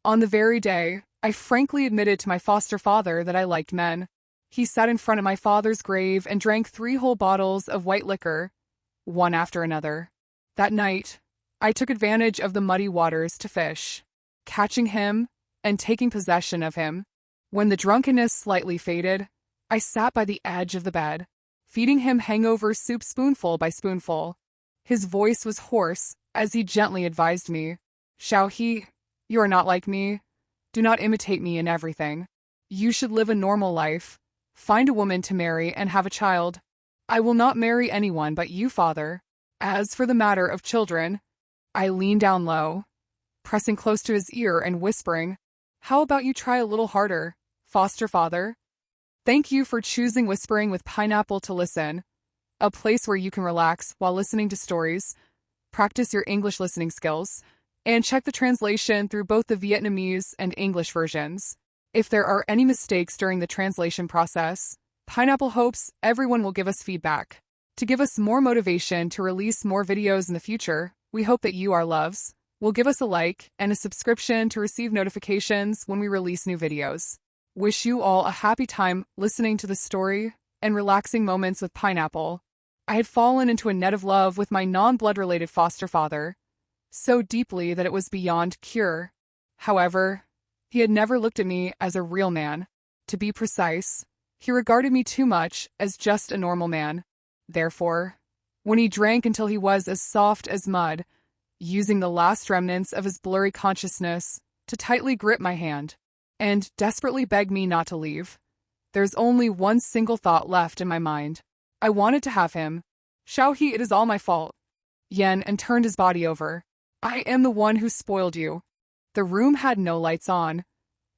On the very day, I frankly admitted to my foster father that I liked men. He sat in front of my father's grave and drank 3 whole bottles of white liquor, one after another. That night, I took advantage of the muddy waters to fish, catching him and taking possession of him. When the drunkenness slightly faded, I sat by the edge of the bed, feeding him hangover soup spoonful by spoonful. His voice was hoarse as he gently advised me, "Xiaohe, you are not like me. Do not imitate me in everything. You should live a normal life. Find a woman to marry and have a child. I will not marry anyone but you, father. As for the matter of children," I leaned down low, pressing close to his ear and whispering, "How about you try a little harder, foster father? Thank you for choosing Whispering with Pineapple to listen, a place where you can relax while listening to stories, practice your English listening skills, and check the translation through both the Vietnamese and English versions. If there are any mistakes during the translation process, Pineapple hopes everyone will give us feedback. To give us more motivation to release more videos in the future, we hope that you, our loves, will give us a like and a subscription to receive notifications when we release new videos. Wish you all a happy time listening to the story and relaxing moments with Pineapple. I had fallen into a net of love with my non-blood related foster father, so deeply that it was beyond cure. However, he had never looked at me as a real man. To be precise, he regarded me too much as just a normal man. Therefore, when he drank until he was as soft as mud, using the last remnants of his blurry consciousness to tightly grip my hand and desperately beg me not to leave, there's only one single thought left in my mind. I wanted to have him. "Xiaohe, it is all my fault." Yen and turned his body over. "I am the one who spoiled you." The room had no lights on,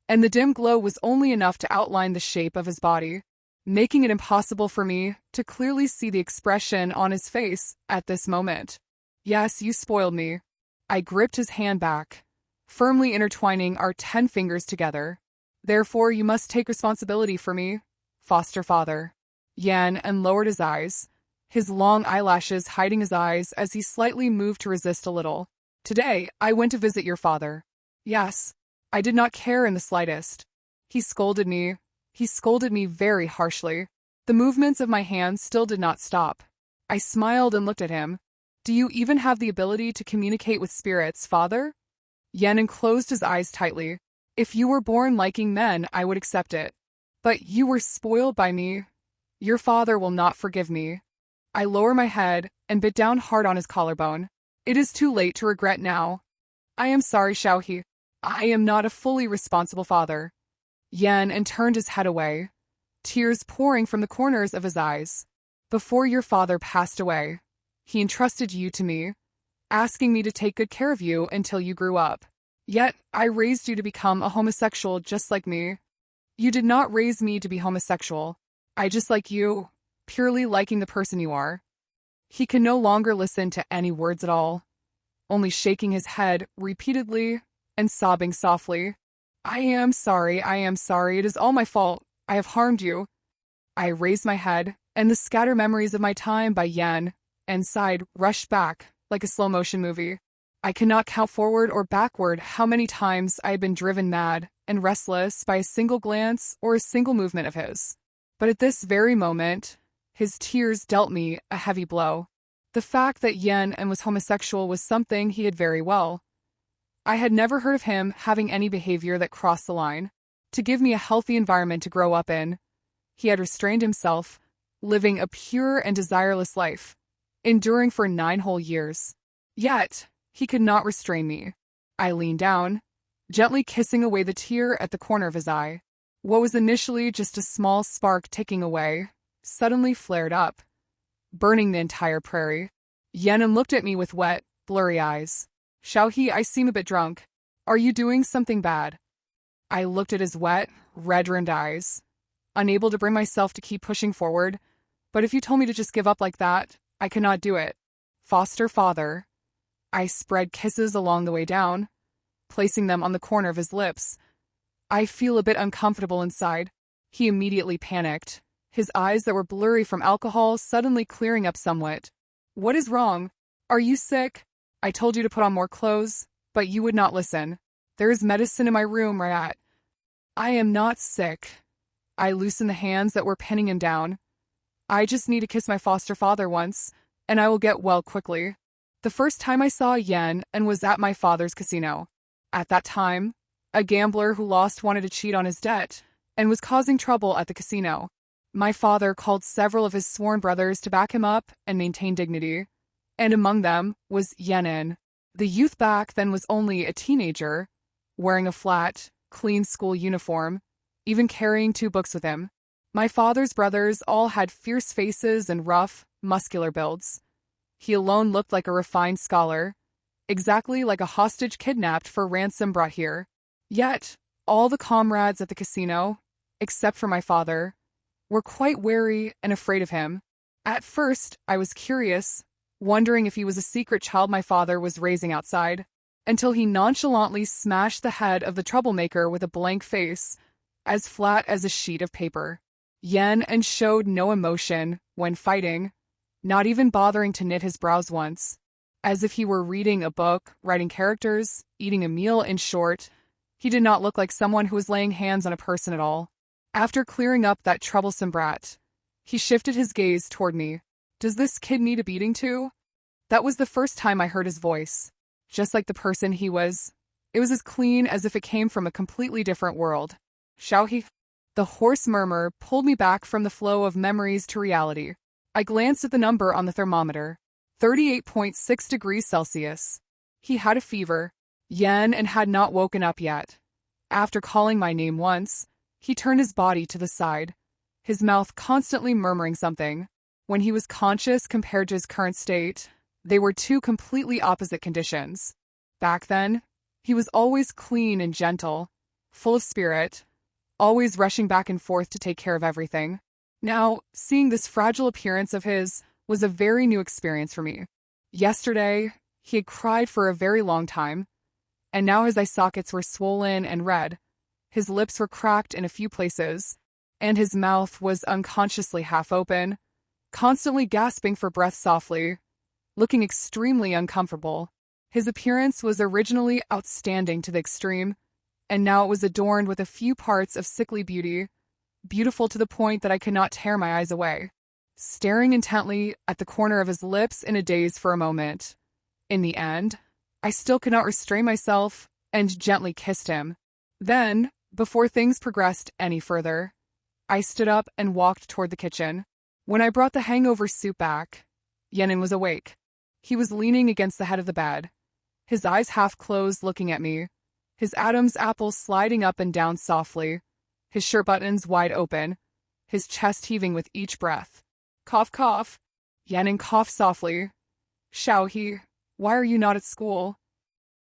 and the dim glow was only enough to outline the shape of his body, making it impossible for me to clearly see the expression on his face at this moment. "Yes, you spoiled me." I gripped his hand back, firmly intertwining our 10 fingers together. "Therefore, you must take responsibility for me, foster father." Yan and lowered his eyes, his long eyelashes hiding his eyes as he slightly moved to resist a little. "Today, I went to visit your father. Yes, I did not care in the slightest. He scolded me. He scolded me very harshly. The movements of my hands still did not stop. I smiled and looked at him. "Do you even have the ability to communicate with spirits, father?" Yen closed his eyes tightly. "If you were born liking men, I would accept it. But you were spoiled by me. Your father will not forgive me." I lower my head and bit down hard on his collarbone. "It is too late to regret now. I am sorry, Xiaohe. I am not a fully responsible father." Yen turned his head away, tears pouring from the corners of his eyes. "Before your father passed away, he entrusted you to me, asking me to take good care of you until you grew up. Yet, I raised you to become a homosexual just like me. You did not raise me to be homosexual. I just like you, purely liking the person you are." He could no longer listen to any words at all, only shaking his head repeatedly and sobbing softly. I am sorry, it is all my fault. I have harmed you." I raised my head, and the scattered memories of my time by Yen and side rushed back like a slow-motion movie. I cannot count forward or backward how many times I had been driven mad and restless by a single glance or a single movement of his. But at this very moment, his tears dealt me a heavy blow. The fact that Yen was homosexual was something he had very well. I had never heard of him having any behavior that crossed the line. To give me a healthy environment to grow up in, he had restrained himself, living a pure and desireless life, enduring for 9 whole years. Yet, he could not restrain me. I leaned down, gently kissing away the tear at the corner of his eye. What was initially just a small spark ticking away suddenly flared up, burning the entire prairie. Yen looked at me with wet, blurry eyes. "Xiaohe, I seem a bit drunk. Are you doing something bad?" I looked at his wet, red-rimmed eyes, unable to bring myself to keep pushing forward. "But if you told me to just give up like that, I could not do it. Foster father." I spread kisses along the way down, placing them on the corner of his lips. "I feel a bit uncomfortable inside." He immediately panicked, his eyes that were blurry from alcohol suddenly clearing up somewhat. "What is wrong? Are you sick? I told you to put on more clothes, but you would not listen." There is medicine in my room right at. I am not sick. I loosened the hands that were pinning him down. I just need to kiss my foster father once, and I will get well quickly. The first time I saw Yen and was at my father's casino. At that time, a gambler who lost wanted to cheat on his debt and was causing trouble at the casino. My father called several of his sworn brothers to back him up and maintain dignity, and among them was Yenin. The youth back then was only a teenager, wearing a flat, clean school uniform, even carrying 2 books with him. My father's brothers all had fierce faces and rough, muscular builds. He alone looked like a refined scholar, exactly like a hostage kidnapped for ransom brought here. Yet, all the comrades at the casino, except for my father, were quite wary and afraid of him. At first, I was curious, wondering if he was a secret child my father was raising outside, until he nonchalantly smashed the head of the troublemaker with a blank face, as flat as a sheet of paper. Yen and showed no emotion when fighting, not even bothering to knit his brows once, as if he were reading a book, writing characters, eating a meal. In short, he did not look like someone who was laying hands on a person at all. After clearing up that troublesome brat, he shifted his gaze toward me. Does this kid need a beating too? That was the first time I heard his voice. Just like the person he was, it was as clean as if it came from a completely different world. Shall he? The hoarse murmur pulled me back from the flow of memories to reality. I glanced at the number on the thermometer. 38.6 degrees Celsius. He had a fever. Yen and had not woken up yet. After calling my name once, he turned his body to the side, his mouth constantly murmuring something. When he was conscious compared to his current state, they were 2 completely opposite conditions. Back then, he was always clean and gentle, full of spirit, always rushing back and forth to take care of everything. Now, seeing this fragile appearance of his was a very new experience for me. Yesterday, he had cried for a very long time, and now his eye sockets were swollen and red. His lips were cracked in a few places, and his mouth was unconsciously half open, constantly gasping for breath softly, looking extremely uncomfortable. His appearance was originally outstanding to the extreme, and now it was adorned with a few parts of sickly beauty, beautiful to the point that I could not tear my eyes away, staring intently at the corner of his lips in a daze for a moment. In the end, I still could not restrain myself and gently kissed him. Then, before things progressed any further, I stood up and walked toward the kitchen. When I brought the hangover soup back, Yenin was awake. He was leaning against the head of the bed, his eyes half closed looking at me, his Adam's apple sliding up and down softly, his shirt buttons wide open, his chest heaving with each breath. Cough, cough. Yenin coughed softly. Shao he, why are you not at school?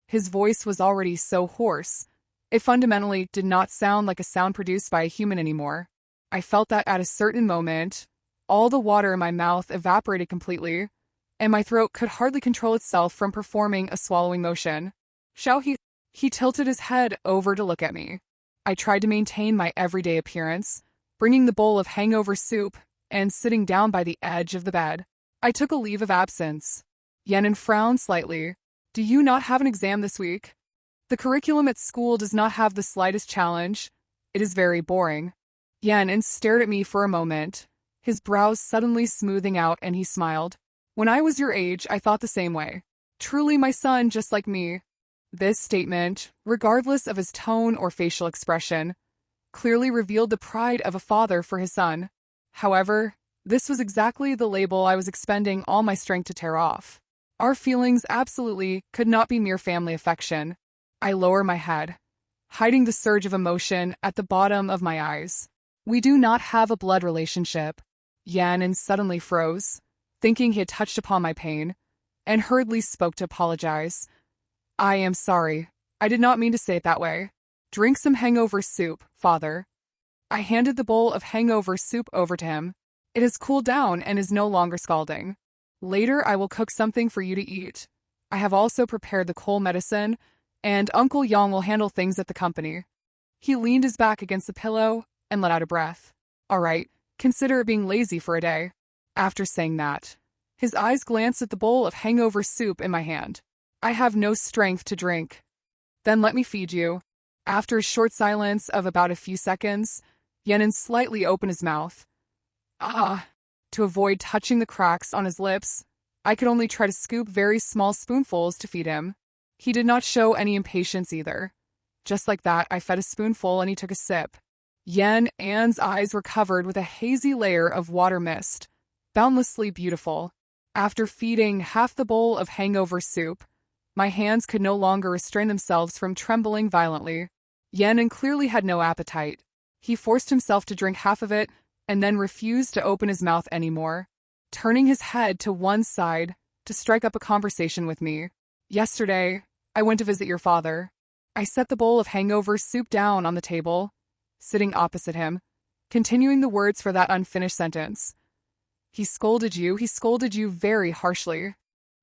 His voice was already so hoarse, it fundamentally did not sound like a sound produced by a human anymore. I felt that at a certain moment, all the water in my mouth evaporated completely, and my throat could hardly control itself from performing a swallowing motion. Shall he tilted his head over to look at me. I tried to maintain my everyday appearance, bringing the bowl of hangover soup and sitting down by the edge of the bed. I took a leave of absence. Yenin frowned slightly. Do you not have an exam this week? The curriculum at school does not have the slightest challenge. It is very boring. Yenin stared at me for a moment, his brows suddenly smoothing out, and he smiled. When I was your age, I thought the same way. Truly my son, just like me. This statement, regardless of his tone or facial expression, clearly revealed the pride of a father for his son. However, this was exactly the label I was expending all my strength to tear off. Our feelings absolutely could not be mere family affection. I lower my head, hiding the surge of emotion at the bottom of my eyes. We do not have a blood relationship. Yenin suddenly froze, thinking he had touched upon my pain, and hurriedly spoke to apologize. I am sorry. I did not mean to say it that way. Drink some hangover soup, father. I handed the bowl of hangover soup over to him. It has cooled down and is no longer scalding. Later I will cook something for you to eat. I have also prepared the cold medicine, and Uncle Yang will handle things at the company. He leaned his back against the pillow and let out a breath. All right, consider it being lazy for a day. After saying that, his eyes glanced at the bowl of hangover soup in my hand. I have no strength to drink. Then let me feed you. After a short silence of about a few seconds, Yen slightly opened his mouth. Ah! To avoid touching the cracks on his lips, I could only try to scoop very small spoonfuls to feed him. He did not show any impatience either. Just like that, I fed a spoonful and he took a sip. Yen's eyes were covered with a hazy layer of water mist, boundlessly beautiful. After feeding half the bowl of hangover soup, my hands could no longer restrain themselves from trembling violently. Yen clearly had no appetite. He forced himself to drink half of it and then refused to open his mouth anymore, turning his head to one side to strike up a conversation with me. Yesterday, I went to visit your father. I set the bowl of hangover soup down on the table, sitting opposite him, continuing the words for that unfinished sentence. He scolded you very harshly.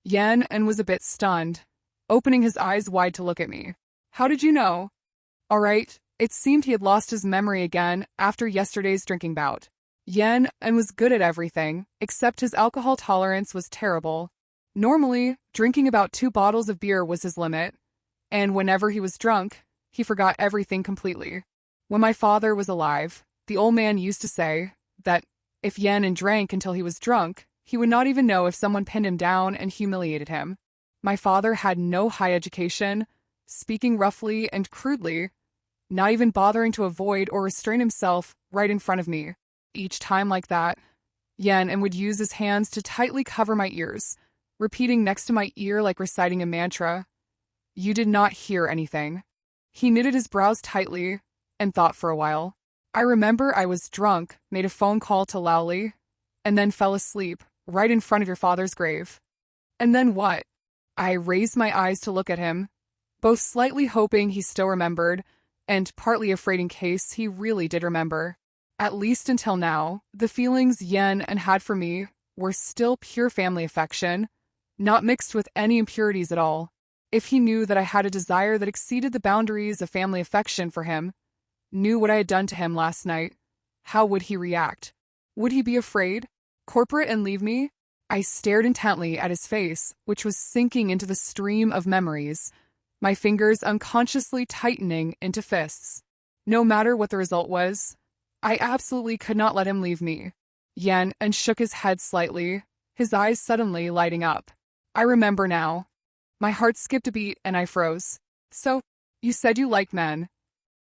Yen was a bit stunned, opening his eyes wide to look at me. How did you know? All right, it seemed he had lost his memory again after yesterday's drinking bout. Yen was good at everything, except his alcohol tolerance was terrible. Normally, drinking about 2 bottles of beer was his limit, and whenever he was drunk, he forgot everything completely. When my father was alive, the old man used to say that if Yen drank until he was drunk, he would not even know if someone pinned him down and humiliated him. My father had no high education, speaking roughly and crudely, not even bothering to avoid or restrain himself right in front of me. Each time like that, Yen would use his hands to tightly cover my ears, repeating next to my ear like reciting a mantra. You did not hear anything. He knitted his brows tightly and thought for a while. I remember I was drunk, made a phone call to Lowley, and then fell asleep right in front of your father's grave. And then what? I raised my eyes to look at him, both slightly hoping he still remembered, and partly afraid in case he really did remember. At least until now, the feelings Yen had for me were still pure family affection, not mixed with any impurities at all. If he knew that I had a desire that exceeded the boundaries of family affection for him, knew what I had done to him last night, how would he react? Would he be afraid, corporate, and leave me? I stared intently at his face, which was sinking into the stream of memories, my fingers unconsciously tightening into fists. No matter what the result was, I absolutely could not let him leave me. Yen shook his head slightly, his eyes suddenly lighting up. I remember now. My heart skipped a beat and I froze. So, you said you like men.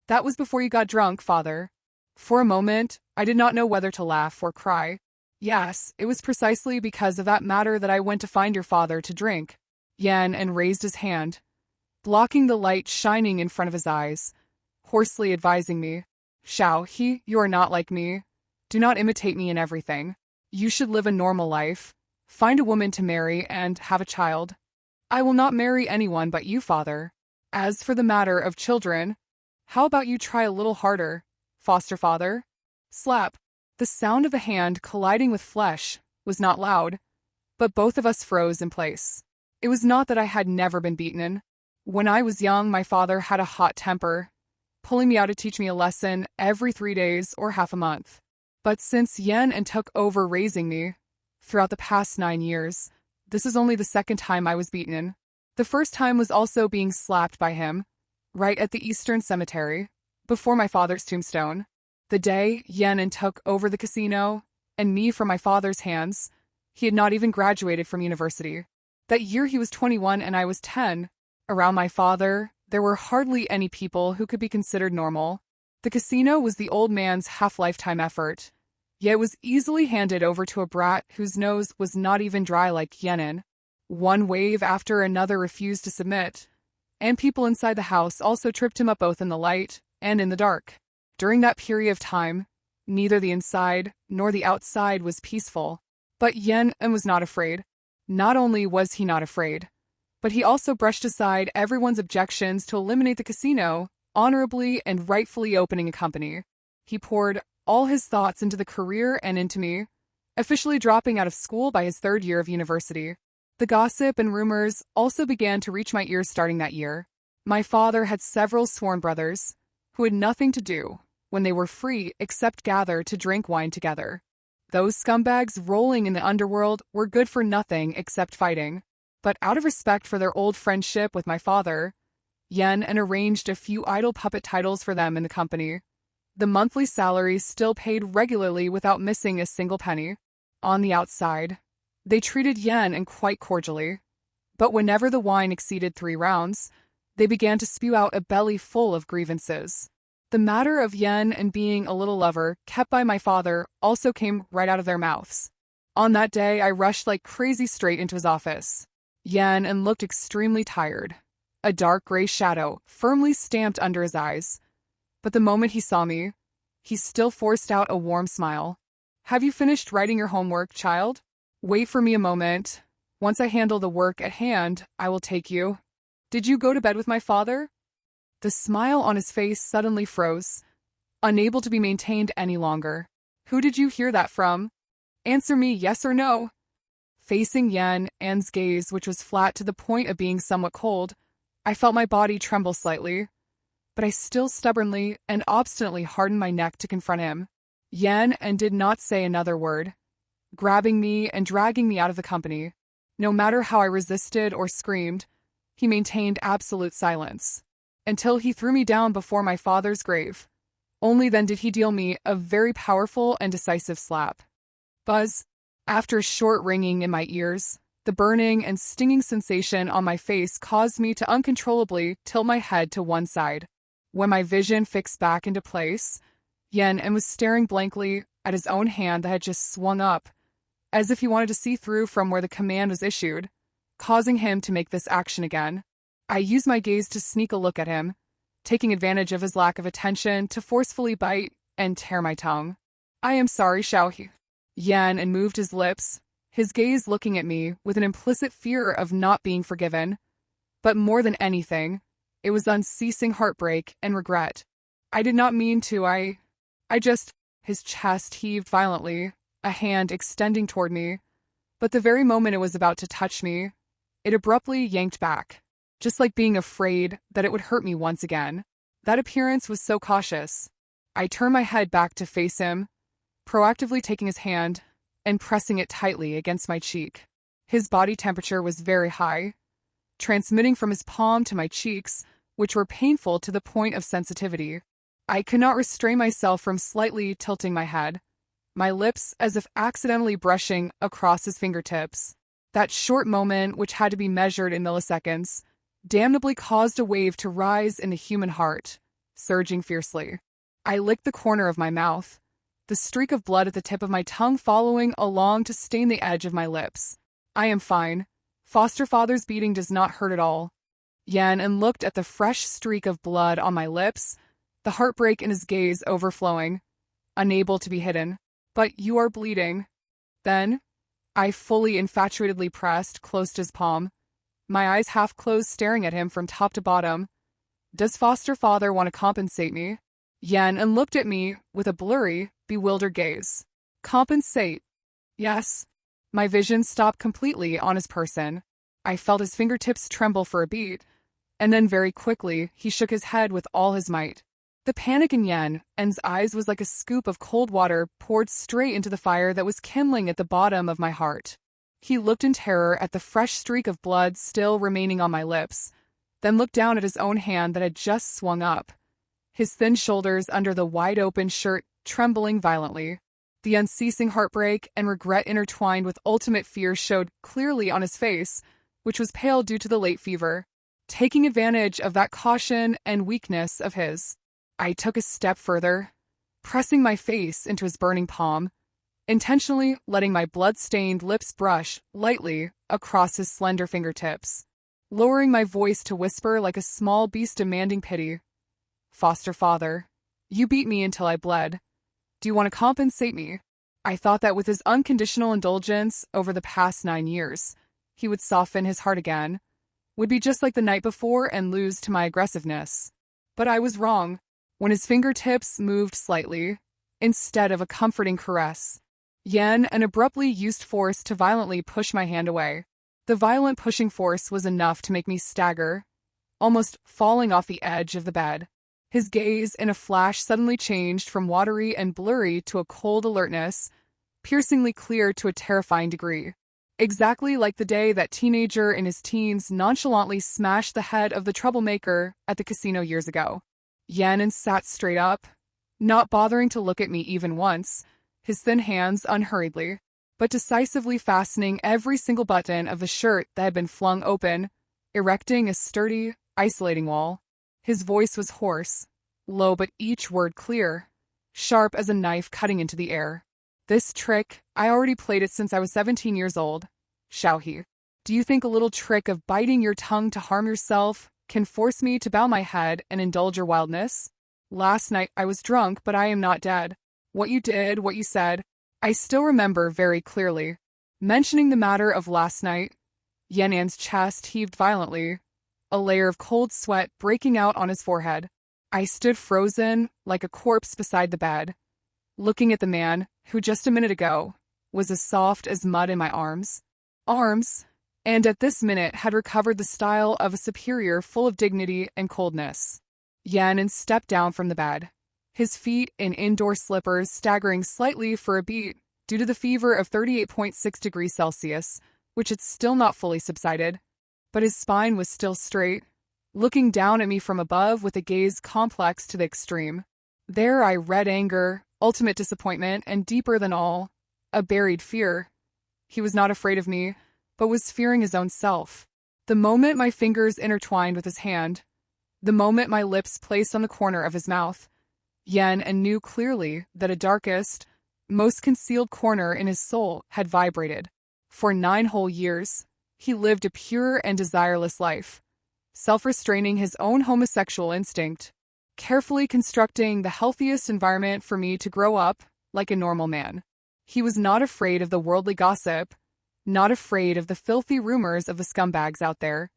That was before you got drunk, father. For a moment, I did not know whether to laugh or cry. Yes, it was precisely because of that matter that I went to find your father to drink. Yen raised his hand, blocking the light shining in front of his eyes, hoarsely advising me. Shao, you are not like me. Do not imitate me in everything. You should live a normal life. Find a woman to marry and have a child. I will not marry anyone but you, father. As for the matter of children, how about you try a little harder, foster father? Slap. The sound of a hand colliding with flesh was not loud, but both of us froze in place. It was not that I had never been beaten. When I was young, my father had a hot temper, pulling me out to teach me a lesson every 3 days or half a month. But since Yen took over raising me, throughout the past 9 years, this is only the second time I was beaten. The first time was also being slapped by him, right at the Eastern Cemetery, before my father's tombstone. The day Yen took over the casino and me from my father's hands, he had not even graduated from university. That year he was 21 and I was 10. Around my father, there were hardly any people who could be considered normal. The casino was the old man's half-lifetime effort, yet it was easily handed over to a brat whose nose was not even dry like Yen. One wave after another refused to submit, and people inside the house also tripped him up both in the light and in the dark. During that period of time, neither the inside nor the outside was peaceful. But Yen was not afraid. Not only was he not afraid, but he also brushed aside everyone's objections to eliminate the casino, honorably and rightfully opening a company. He poured all his thoughts into the career and into me, officially dropping out of school by his 3rd year of university. The gossip and rumors also began to reach my ears starting that year. My father had several sworn brothers who had nothing to do when they were free except gather to drink wine together. Those scumbags rolling in the underworld were good for nothing except fighting. But out of respect for their old friendship with my father, yen and arranged a few idle puppet titles for them in the company. The monthly salaries still paid regularly without missing a single penny. On the outside, they treated yen and quite cordially. But whenever the wine exceeded 3 rounds, they began to spew out a belly full of grievances. The matter of yen and being a little lover kept by my father also came right out of their mouths. On that day, I rushed like crazy straight into his office. Yen and looked extremely tired, a dark gray shadow firmly stamped under his eyes. But the moment he saw me, he still forced out a warm smile. "Have you finished writing your homework, child? Wait for me a moment. Once I handle the work at hand, I will take you. Did you go to bed with my father?" The smile on his face suddenly froze, unable to be maintained any longer. "Who did you hear that from? Answer me yes or no." Facing Yen's gaze, which was flat to the point of being somewhat cold, I felt my body tremble slightly, but I still stubbornly and obstinately hardened my neck to confront him. Yen did not say another word, grabbing me and dragging me out of the company. No matter how I resisted or screamed, he maintained absolute silence, until he threw me down before my father's grave. Only then did he deal me a very powerful and decisive slap. Buzz. After a short ringing in my ears, the burning and stinging sensation on my face caused me to uncontrollably tilt my head to one side. When my vision fixed back into place, Yen was staring blankly at his own hand that had just swung up, as if he wanted to see through from where the command was issued, causing him to make this action again. I used my gaze to sneak a look at him, taking advantage of his lack of attention to forcefully bite and tear my tongue. "I am sorry, Xiao." Yen moved his lips, his gaze looking at me with an implicit fear of not being forgiven. But more than anything, it was unceasing heartbreak and regret. "I did not mean to, I just..." His chest heaved violently, a hand extending toward me, but the very moment it was about to touch me, it abruptly yanked back, just like being afraid that it would hurt me once again. That appearance was so cautious. I turned my head back to face him, proactively taking his hand and pressing it tightly against my cheek. His body temperature was very high, transmitting from his palm to my cheeks, which were painful to the point of sensitivity. I could not restrain myself from slightly tilting my head, my lips as if accidentally brushing across his fingertips. That short moment, which had to be measured in milliseconds, damnably caused a wave to rise in the human heart, surging fiercely. I licked the corner of my mouth, the streak of blood at the tip of my tongue following along to stain the edge of my lips. "I am fine. Foster father's beating does not hurt at all." Yen looked at the fresh streak of blood on my lips, the heartbreak in his gaze overflowing, unable to be hidden. "But you are bleeding." Then, I fully infatuatedly pressed close to his palm, my eyes half closed staring at him from top to bottom. "Does foster father want to compensate me?" Yen looked at me with a blurry, bewildered gaze. "Compensate?" "Yes." My vision stopped completely on his person. I felt his fingertips tremble for a beat, and then very quickly he shook his head with all his might. The panic in Yen's eyes was like a scoop of cold water poured straight into the fire that was kindling at the bottom of my heart. He looked in terror at the fresh streak of blood still remaining on my lips, then looked down at his own hand that had just swung up, his thin shoulders under the wide-open shirt trembling violently. The unceasing heartbreak and regret intertwined with ultimate fear showed clearly on his face, which was pale due to the late fever. Taking advantage of that caution and weakness of his, I took a step further, pressing my face into his burning palm, intentionally letting my blood-stained lips brush lightly across his slender fingertips, lowering my voice to whisper like a small beast demanding pity. "Foster father, you beat me until I bled. Do you want to compensate me?" I thought that with his unconditional indulgence over the past 9 years, he would soften his heart again, would be just like the night before and lose to my aggressiveness. But I was wrong. When his fingertips moved slightly, instead of a comforting caress, Yen abruptly used force to violently push my hand away. The violent pushing force was enough to make me stagger, almost falling off the edge of the bed. His gaze in a flash suddenly changed from watery and blurry to a cold alertness, piercingly clear to a terrifying degree. Exactly like the day that teenager in his teens nonchalantly smashed the head of the troublemaker at the casino years ago. Yan sat straight up, not bothering to look at me even once, his thin hands unhurriedly, but decisively fastening every single button of the shirt that had been flung open, erecting a sturdy, isolating wall. His voice was hoarse, low but each word clear, sharp as a knife cutting into the air. This trick, I already played it since I was 17 years old, shouted he. Do you think a little trick of biting your tongue to harm yourself can force me to bow my head and indulge your wildness? Last night I was drunk, but I am not dead. What you did, what you said, I still remember very clearly. Mentioning the matter of last night, Yan'an's chest heaved violently, a layer of cold sweat breaking out on his forehead. I stood frozen, like a corpse beside the bed, looking at the man who just a minute ago was as soft as mud in my arms, and at this minute had recovered the style of a superior full of dignity and coldness. Yan stepped down from the bed, his feet in indoor slippers staggering slightly for a beat due to the fever of 38.6 degrees Celsius, which had still not fully subsided, but his spine was still straight, looking down at me from above with a gaze complex to the extreme. There I read anger, ultimate disappointment, and deeper than all, a buried fear. He was not afraid of me, but was fearing his own self. The moment my fingers intertwined with his hand, the moment my lips placed on the corner of his mouth, Yan knew clearly that a darkest, most concealed corner in his soul had vibrated. For 9 whole years, he lived a pure and desireless life, self-restraining his own homosexual instinct, carefully constructing the healthiest environment for me to grow up like a normal man. He was not afraid of the worldly gossip, not afraid of the filthy rumors of the scumbags out there,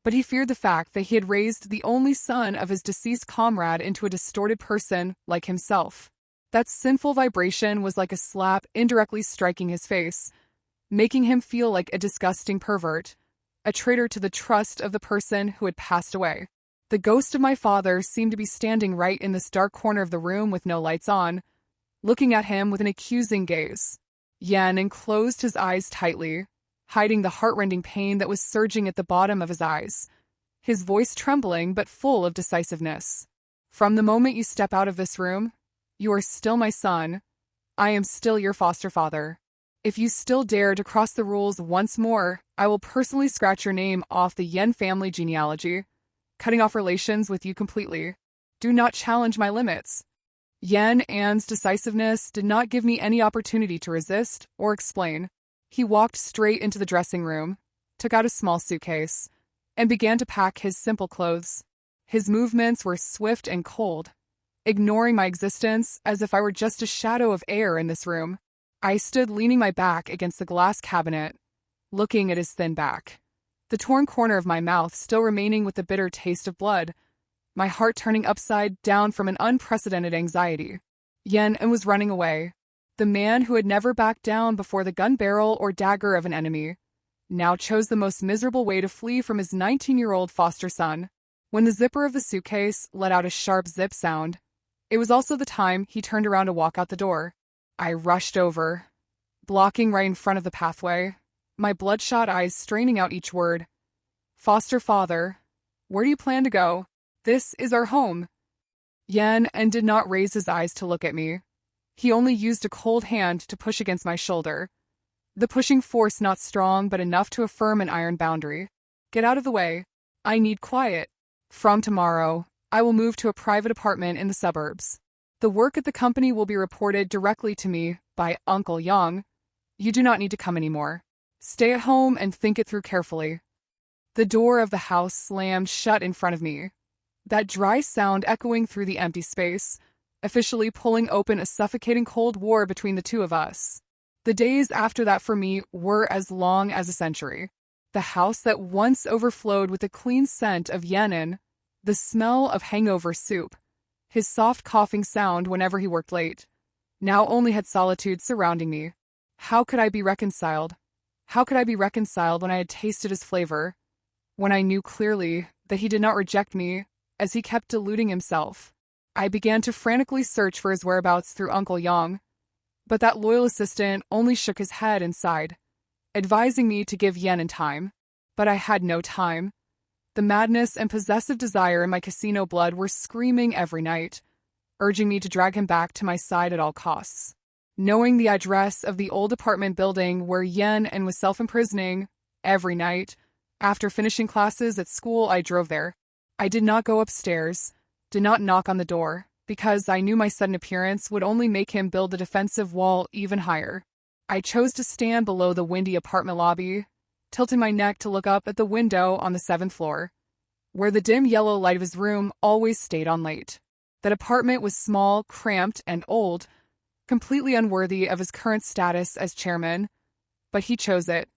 but he feared the fact that he had raised the only son of his deceased comrade into a distorted person like himself. That sinful vibration was like a slap indirectly striking his face, making him feel like a disgusting pervert, a traitor to the trust of the person who had passed away. The ghost of my father seemed to be standing right in this dark corner of the room with no lights on, looking at him with an accusing gaze. Yan closed his eyes tightly, hiding the heartrending pain that was surging at the bottom of his eyes, his voice trembling but full of decisiveness. From the moment you step out of this room, you are still my son. I am still your foster father. If you still dare to cross the rules once more, I will personally scratch your name off the Yen family genealogy, cutting off relations with you completely. Do not challenge my limits. Yan's decisiveness did not give me any opportunity to resist or explain. He walked straight into the dressing room, took out a small suitcase, and began to pack his simple clothes. His movements were swift and cold, ignoring my existence as if I were just a shadow of air in this room. I stood leaning my back against the glass cabinet, looking at his thin back, the torn corner of my mouth still remaining with the bitter taste of blood, my heart turning upside down from an unprecedented anxiety. Yan was running away. The man who had never backed down before the gun barrel or dagger of an enemy now chose the most miserable way to flee from his 19-year-old foster son. When the zipper of the suitcase let out a sharp zip sound, it was also the time he turned around to walk out the door. I rushed over, blocking right in front of the pathway, my bloodshot eyes straining out each word. Foster father, where do you plan to go? This is our home. Yan did not raise his eyes to look at me. He only used a cold hand to push against my shoulder, the pushing force not strong but enough to affirm an iron boundary. Get out of the way. I need quiet. From tomorrow, I will move to a private apartment in the suburbs. The work at the company will be reported directly to me by Uncle Yang. You do not need to come anymore. Stay at home and think it through carefully. The door of the house slammed shut in front of me, that dry sound echoing through the empty space, officially pulling open a suffocating cold war between the two of us. The days after that for me were as long as a century. The house that once overflowed with the clean scent of Yan'an, the smell of hangover soup, his soft coughing sound whenever he worked late, now only had solitude surrounding me. How could I be reconciled? How could I be reconciled when I had tasted his flavor, when I knew clearly that he did not reject me as he kept deluding himself? I began to frantically search for his whereabouts through Uncle Yang, but that loyal assistant only shook his head and sighed, advising me to give Yen time. But I had no time. The madness and possessive desire in my casino blood were screaming every night, urging me to drag him back to my side at all costs. Knowing the address of the old apartment building where Yen was self-imprisoning, every night, after finishing classes at school, I drove there. I did not go upstairs, did not knock on the door, because I knew my sudden appearance would only make him build the defensive wall even higher. I chose to stand below the windy apartment lobby, tilting my neck to look up at the window on the 7th floor, where the dim yellow light of his room always stayed on late. That apartment was small, cramped, and old, completely unworthy of his current status as chairman, but he chose it,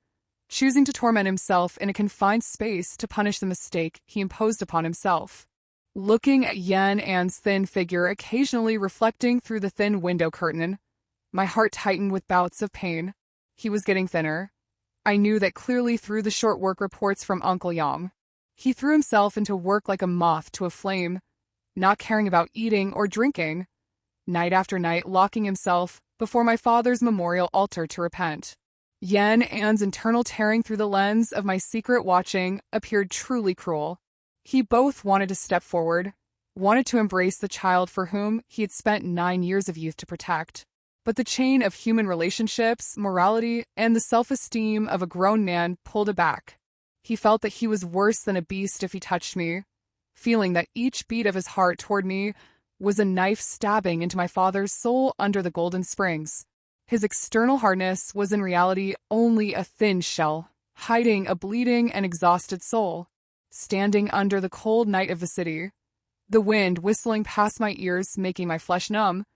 choosing to torment himself in a confined space to punish the mistake he imposed upon himself. Looking at Yen's thin figure occasionally reflecting through the thin window curtain, my heart tightened with bouts of pain. He was getting thinner. I knew that clearly through the short work reports from Uncle Yang. He threw himself into work like a moth to a flame, not caring about eating or drinking, night after night locking himself before my father's memorial altar to repent. Yen's internal tearing through the lens of my secret watching appeared truly cruel. He both wanted to step forward, wanted to embrace the child for whom he had spent 9 years of youth to protect. But the chain of human relationships, morality, and the self-esteem of a grown man pulled it back. He felt that he was worse than a beast if he touched me, feeling that each beat of his heart toward me was a knife stabbing into my father's soul under the golden springs. His external hardness was in reality only a thin shell, hiding a bleeding and exhausted soul. Standing under the cold night of the city, the wind whistling past my ears making my flesh numb,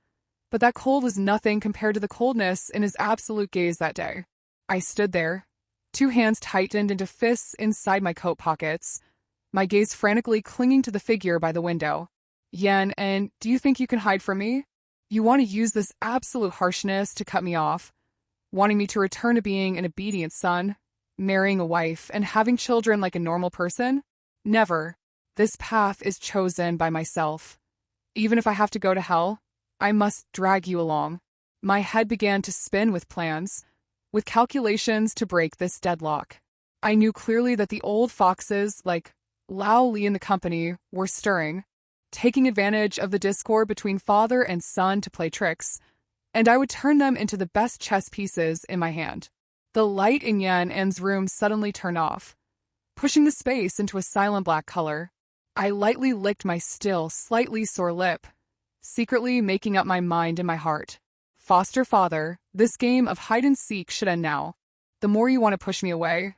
but that cold was nothing compared to the coldness in his absolute gaze that day. I stood there, 2 hands tightened into fists inside my coat pockets, my gaze frantically clinging to the figure by the window. Yen, and do you think you can hide from me? You want to use this absolute harshness to cut me off, wanting me to return to being an obedient son, marrying a wife, and having children like a normal person? Never. This path is chosen by myself. Even if I have to go to hell, I must drag you along. My head began to spin with plans, with calculations to break this deadlock. I knew clearly that the old foxes, like Lao Li and the company, were stirring, taking advantage of the discord between father and son to play tricks, and I would turn them into the best chess pieces in my hand. The light in Yen's room suddenly turned off, pushing the space into a silent black color. I lightly licked my still, slightly sore lip, secretly making up my mind in my heart. Foster father, this game of hide-and-seek should end now. The more you want to push me away,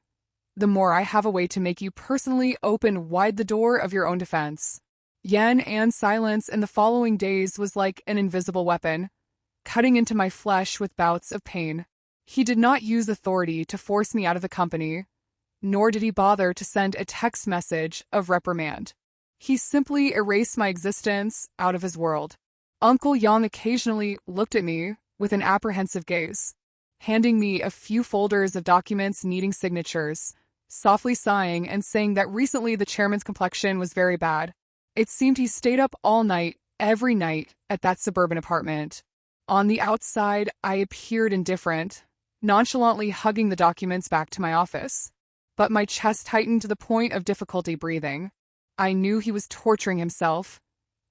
the more I have a way to make you personally open wide the door of your own defense. Yen's silence in the following days was like an invisible weapon, cutting into my flesh with bouts of pain. He did not use authority to force me out of the company, nor did he bother to send a text message of reprimand. He simply erased my existence out of his world. Uncle Yang occasionally looked at me with an apprehensive gaze, handing me a few folders of documents needing signatures, softly sighing and saying that recently the chairman's complexion was very bad. It seemed he stayed up all night, every night, at that suburban apartment. On the outside, I appeared indifferent, nonchalantly hugging the documents back to my office. But my chest tightened to the point of difficulty breathing. I knew he was torturing himself,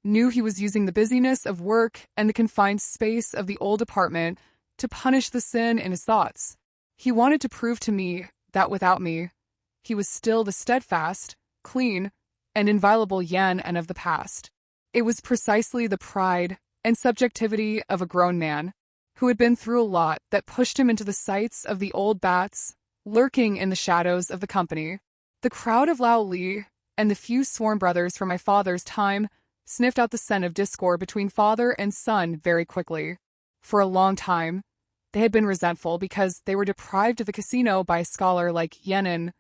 knew he was using the busyness of work and the confined space of the old apartment to punish the sin in his thoughts. He wanted to prove to me that without me, he was still the steadfast, clean, and inviolable Yen and of the past. It was precisely the pride and subjectivity of a grown man who had been through a lot that pushed him into the sights of the old bats lurking in the shadows of the company. The crowd of Lao Li and the few sworn brothers from my father's time sniffed out the scent of discord between father and son very quickly. For a long time, they had been resentful because they were deprived of the casino by a scholar like Yen,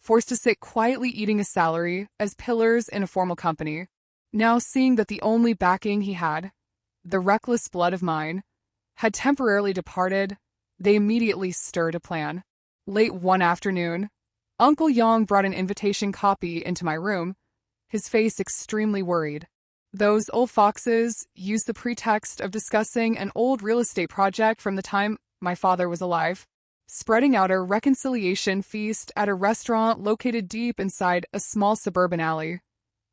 forced to sit quietly eating his salary as pillars in a formal company. Now seeing that the only backing he had, the reckless blood of mine, had temporarily departed, they immediately stirred a plan. Late one afternoon, Uncle Yang brought an invitation copy into my room, his face extremely worried. Those old foxes used the pretext of discussing an old real estate project from the time my father was alive. spreading out a reconciliation feast at a restaurant located deep inside a small suburban alley,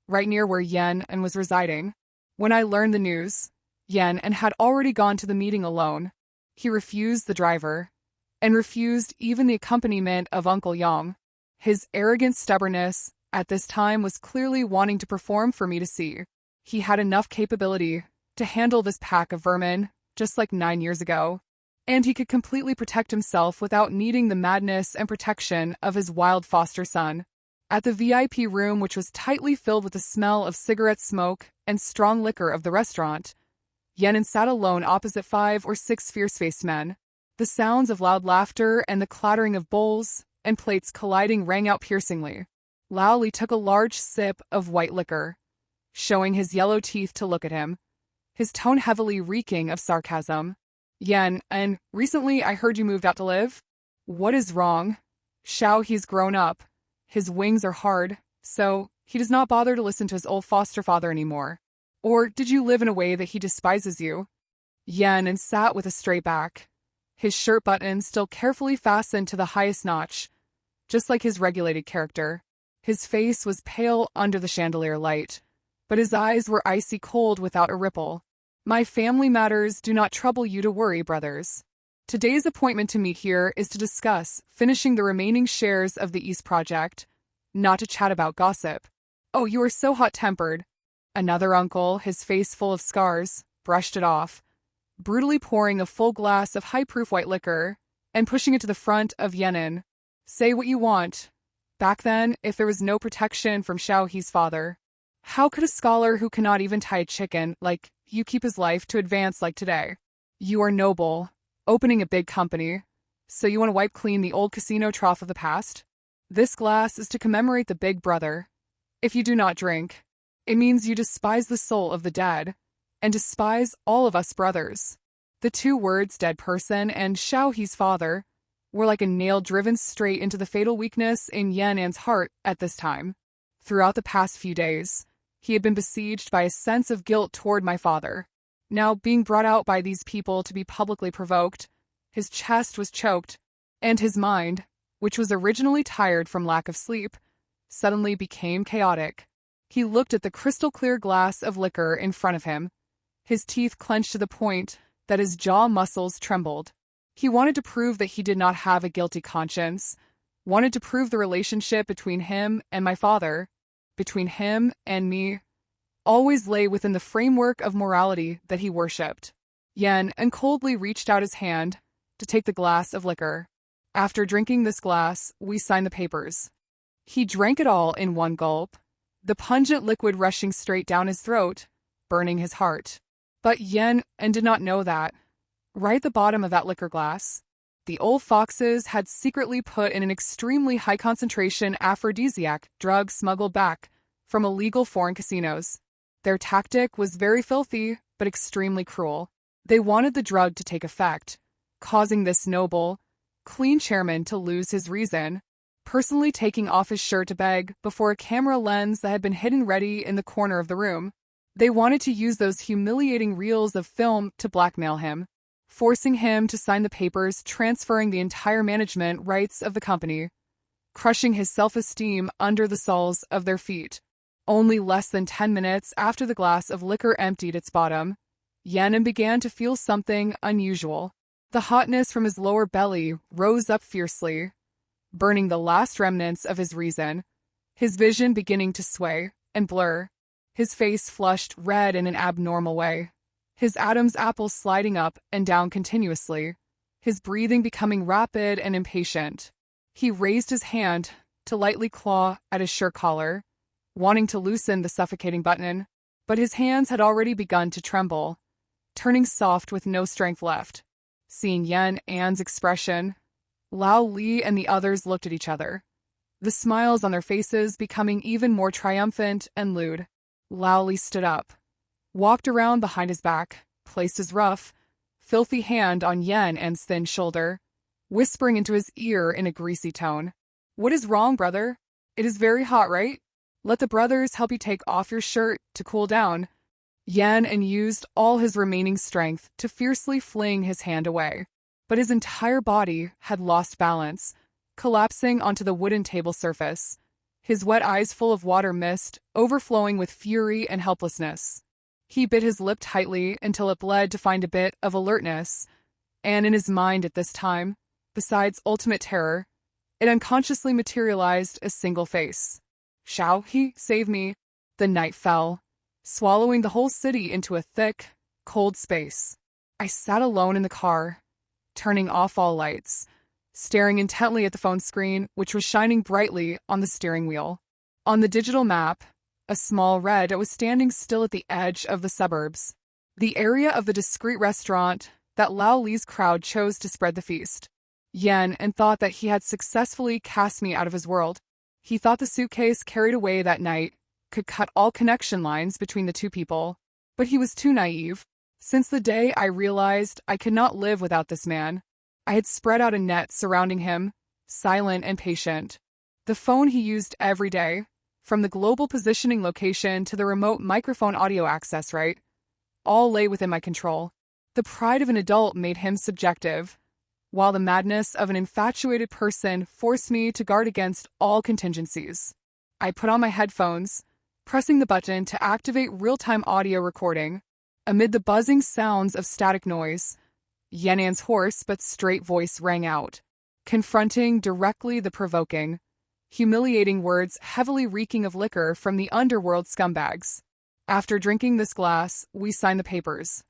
right near where Yen and was residing. When I learned the news, Yen and had already gone to the meeting alone. He refused the driver, and refused even the accompaniment of Uncle Yang. His arrogant stubbornness at this time was clearly wanting to perform for me to see. He had enough capability to handle this pack of vermin, just like 9 years ago, and he could completely protect himself without needing the madness and protection of his wild foster son. At the VIP room, which was tightly filled with the smell of cigarette smoke and strong liquor of the restaurant, Yenin sat alone opposite 5 or 6 fierce-faced men. The sounds of loud laughter and the clattering of bowls and plates colliding rang out piercingly. Lao Li took a large sip of white liquor, showing his yellow teeth to look at him, his tone heavily reeking of sarcasm. Yen, and recently I heard you moved out to live? What is wrong? Xiao, he's grown up. His wings are hard, so he does not bother to listen to his old foster father anymore. Or did you live in a way that he despises you? Yen and sat with a straight back, his shirt buttons still carefully fastened to the highest notch, just like his regulated character. His face was pale under the chandelier light, but his eyes were icy cold without a ripple. My family matters do not trouble you to worry, brothers. Today's appointment to meet here is to discuss finishing the remaining shares of the East Project, not to chat about gossip. Oh, you are so hot-tempered. Another uncle, his face full of scars, brushed it off, brutally pouring a full glass of high-proof white liquor and pushing it to the front of Yenin. Say what you want. Back then, if there was no protection from Xiao He's father, how could a scholar who cannot even tie a chicken like you keep his life to advance like today? You are noble, opening a big company, so you want to wipe clean the old casino trough of the past? This glass is to commemorate the big brother. If you do not drink, it means you despise the soul of the dead, and despise all of us brothers. The 2 words dead person and Xiao He's father were like a nail driven straight into the fatal weakness in Yan An's heart at this time. Throughout the past few days, he had been besieged by a sense of guilt toward my father. Now, being brought out by these people to be publicly provoked, his chest was choked, and his mind, which was originally tired from lack of sleep, suddenly became chaotic. He looked at the crystal-clear glass of liquor in front of him, his teeth clenched to the point that his jaw muscles trembled. He wanted to prove that he did not have a guilty conscience, wanted to prove the relationship between him and my father, between him and me, always lay within the framework of morality that he worshipped. Yen and coldly reached out his hand to take the glass of liquor. After drinking this glass, we signed the papers. He drank it all in one gulp, the pungent liquid rushing straight down his throat, burning his heart. But Yen and did not know that, right at the bottom of that liquor glass, the old foxes had secretly put in an extremely high-concentration aphrodisiac drug smuggled back from illegal foreign casinos. Their tactic was very filthy, but extremely cruel. They wanted the drug to take effect, causing this noble, clean chairman to lose his reason, personally taking off his shirt to beg before a camera lens that had been hidden ready in the corner of the room. They wanted to use those humiliating reels of film to blackmail him, forcing him to sign the papers transferring the entire management rights of the company, crushing his self-esteem under the soles of their feet. Only less than 10 minutes after the glass of liquor emptied its bottom, Yenin began to feel something unusual. The hotness from his lower belly rose up fiercely, burning the last remnants of his reason, his vision beginning to sway and blur, his face flushed red in an abnormal way, his Adam's apple sliding up and down continuously, his breathing becoming rapid and impatient. He raised his hand to lightly claw at his shirt collar, wanting to loosen the suffocating button, but his hands had already begun to tremble, turning soft with no strength left. Seeing Yan An's expression, Lao Li and the others looked at each other, the smiles on their faces becoming even more triumphant and lewd. Lao Li stood up, walked around behind his back, placed his rough, filthy hand on Yan An's thin shoulder, whispering into his ear in a greasy tone. "What is wrong, brother? It is very hot, right? Let the brothers help you take off your shirt to cool down." Yan and used all his remaining strength to fiercely fling his hand away. but his entire body had lost balance, collapsing onto the wooden table surface, his wet eyes full of water mist, overflowing with fury and helplessness. He bit his lip tightly until it bled to find a bit of alertness, and in his mind at this time, besides ultimate terror, it unconsciously materialized a single face. Shall he save me? The night fell, swallowing the whole city into a thick, cold space. I sat alone in the car, turning off all lights, staring intently at the phone screen, which was shining brightly on the steering wheel. On the digital map, a small red was standing still at the edge of the suburbs, the area of the discreet restaurant that Lao Li's crowd chose to spread the feast. Yen and thought that he had successfully cast me out of his world. He thought the suitcase carried away that night could cut all connection lines between the two people, but he was too naive. Since the day I realized I could not live without this man, I had spread out a net surrounding him, silent and patient. The phone he used every day, from the global positioning location to the remote microphone audio access right, all lay within my control. The pride of an adult made him subjective, while the madness of an infatuated person forced me to guard against all contingencies. I put on my headphones, pressing the button to activate real-time audio recording. Amid the buzzing sounds of static noise, Yanan's hoarse but straight voice rang out, confronting directly the provoking, humiliating words heavily reeking of liquor from the underworld scumbags. After drinking this glass, we signed the papers.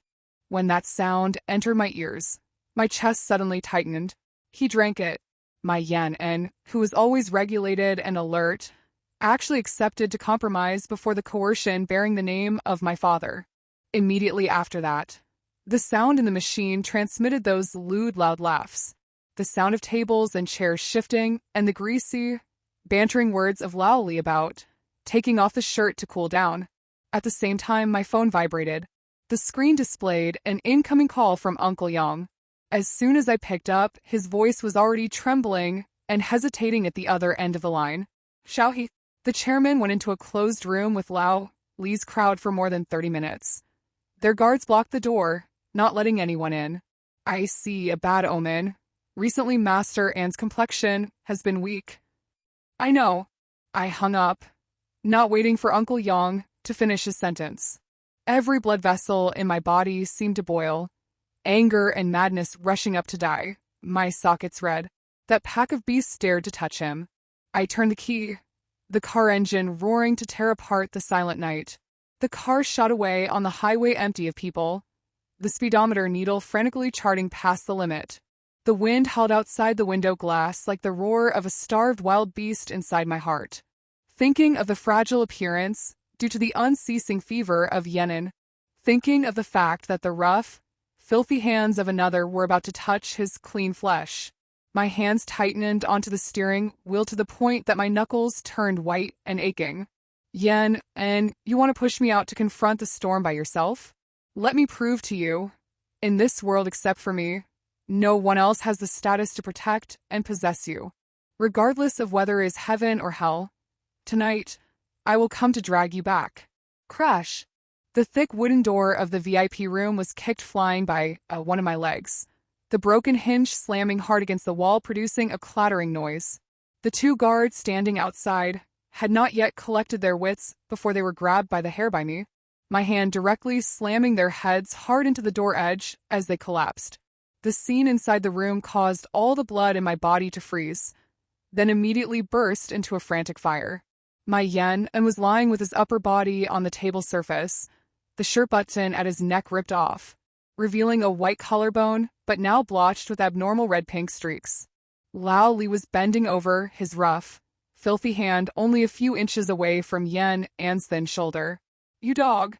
When that sound entered my ears, my chest suddenly tightened. He drank it. My Yan, who was always regulated and alert, actually accepted to compromise before the coercion bearing the name of my father. Immediately after that, the sound in the machine transmitted those lewd loud laughs, the sound of tables and chairs shifting, and the greasy, bantering words of Lao Li about taking off the shirt to cool down. At the same time, my phone vibrated. The screen displayed an incoming call from Uncle Yang. As soon as I picked up, his voice was already trembling and hesitating at the other end of the line. Shall he? The chairman went into a closed room with Lao Li's crowd for more than 30 minutes. Their guards blocked the door, not letting anyone in. I see a bad omen. Recently, Master An's complexion has been weak. I know. I hung up, not waiting for Uncle Yang to finish his sentence. Every blood vessel in my body seemed to boil, anger and madness rushing up to die, my sockets red. That pack of beasts dared to touch him. I turned the key, the car engine roaring to tear apart the silent night. The car shot away on the highway empty of people, the speedometer needle frantically charting past the limit. The wind howled outside the window glass like the roar of a starved wild beast inside my heart. Thinking of the fragile appearance, due to the unceasing fever of Yenin, thinking of the fact that the rough, filthy hands of another were about to touch his clean flesh, my hands tightened onto the steering wheel to the point that my knuckles turned white and aching. Yen, and you want to push me out to confront the storm by yourself? Let me prove to you, in this world except for me, no one else has the status to protect and possess you. Regardless of whether it is heaven or hell, tonight, I will come to drag you back. Crash! The thick wooden door of the VIP room was kicked flying by one of my legs, the broken hinge slamming hard against the wall producing a clattering noise. The two guards standing outside had not yet collected their wits before they were grabbed by the hair by me, my hand directly slamming their heads hard into the door edge as they collapsed. The scene inside the room caused all the blood in my body to freeze, then immediately burst into a frantic fire. My Yen was lying with his upper body on the table surface, the shirt button at his neck ripped off, revealing a white collarbone, but now blotched with abnormal red-pink streaks. Lao Li was bending over, his rough, filthy hand only a few inches away from Yan's thin shoulder. You dog!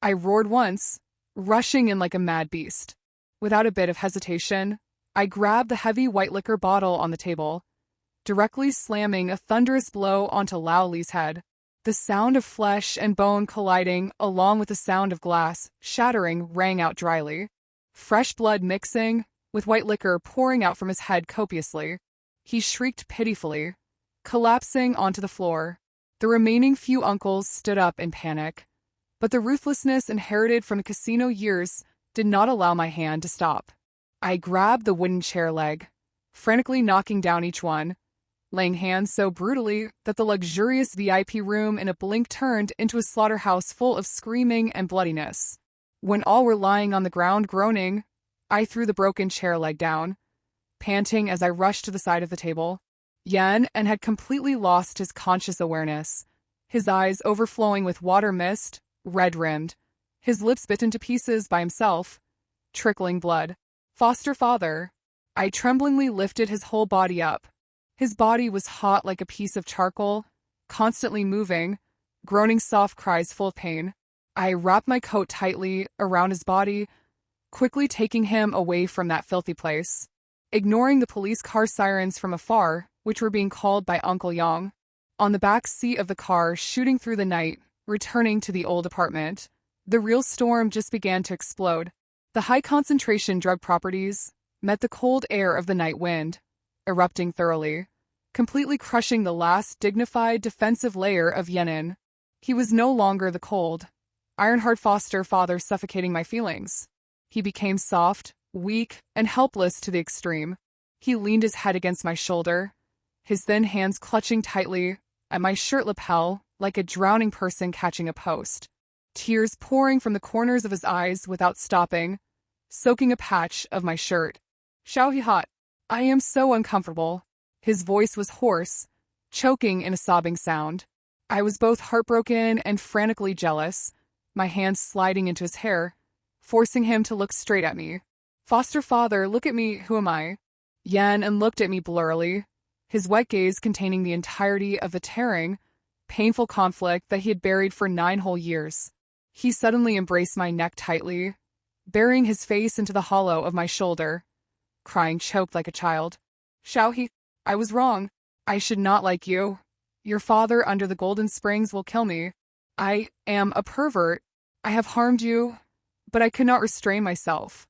I roared once, rushing in like a mad beast. Without a bit of hesitation, I grabbed the heavy white liquor bottle on the table, directly slamming a thunderous blow onto Lao Li's head. The sound of flesh and bone colliding, along with the sound of glass shattering, rang out dryly. Fresh blood mixing with white liquor pouring out from his head copiously. He shrieked pitifully, collapsing onto the floor. The remaining few uncles stood up in panic, but the ruthlessness inherited from casino years did not allow my hand to stop. I grabbed the wooden chair leg, frantically knocking down each one, laying hands so brutally that the luxurious VIP room in a blink turned into a slaughterhouse full of screaming and bloodiness. When all were lying on the ground groaning, I threw the broken chair leg down, panting as I rushed to the side of the table. Yan had completely lost his conscious awareness, his eyes overflowing with water mist, red-rimmed, his lips bitten to pieces by himself, trickling blood. Foster father. I tremblingly lifted his whole body up. His body was hot like a piece of charcoal, constantly moving, groaning soft cries full of pain. I wrapped my coat tightly around his body, quickly taking him away from that filthy place, ignoring the police car sirens from afar, which were being called by Uncle Yang. On the back seat of the car, shooting through the night, returning to the old apartment, the real storm just began to explode. The high-concentration drug properties met the cold air of the night wind, erupting thoroughly, completely crushing the last dignified defensive layer of Yenin. He was no longer the cold, iron-hard foster father suffocating my feelings. He became soft, weak, and helpless to the extreme. He leaned his head against my shoulder, his thin hands clutching tightly at my shirt lapel like a drowning person catching a post. Tears pouring from the corners of his eyes without stopping, soaking a patch of my shirt. Xiao hot. I am so uncomfortable. His voice was hoarse, choking in a sobbing sound. I was both heartbroken and frantically jealous, my hands sliding into his hair, forcing him to look straight at me. Foster father, look at me, who am I? Yan looked at me blurrily, his wet gaze containing the entirety of the tearing, painful conflict that he had buried for 9 whole years. He suddenly embraced my neck tightly, burying his face into the hollow of my shoulder, crying choked like a child. Xiao, I was wrong. I should not like you. Your father under the Golden Springs will kill me. I am a pervert. I have harmed you, but I could not restrain myself.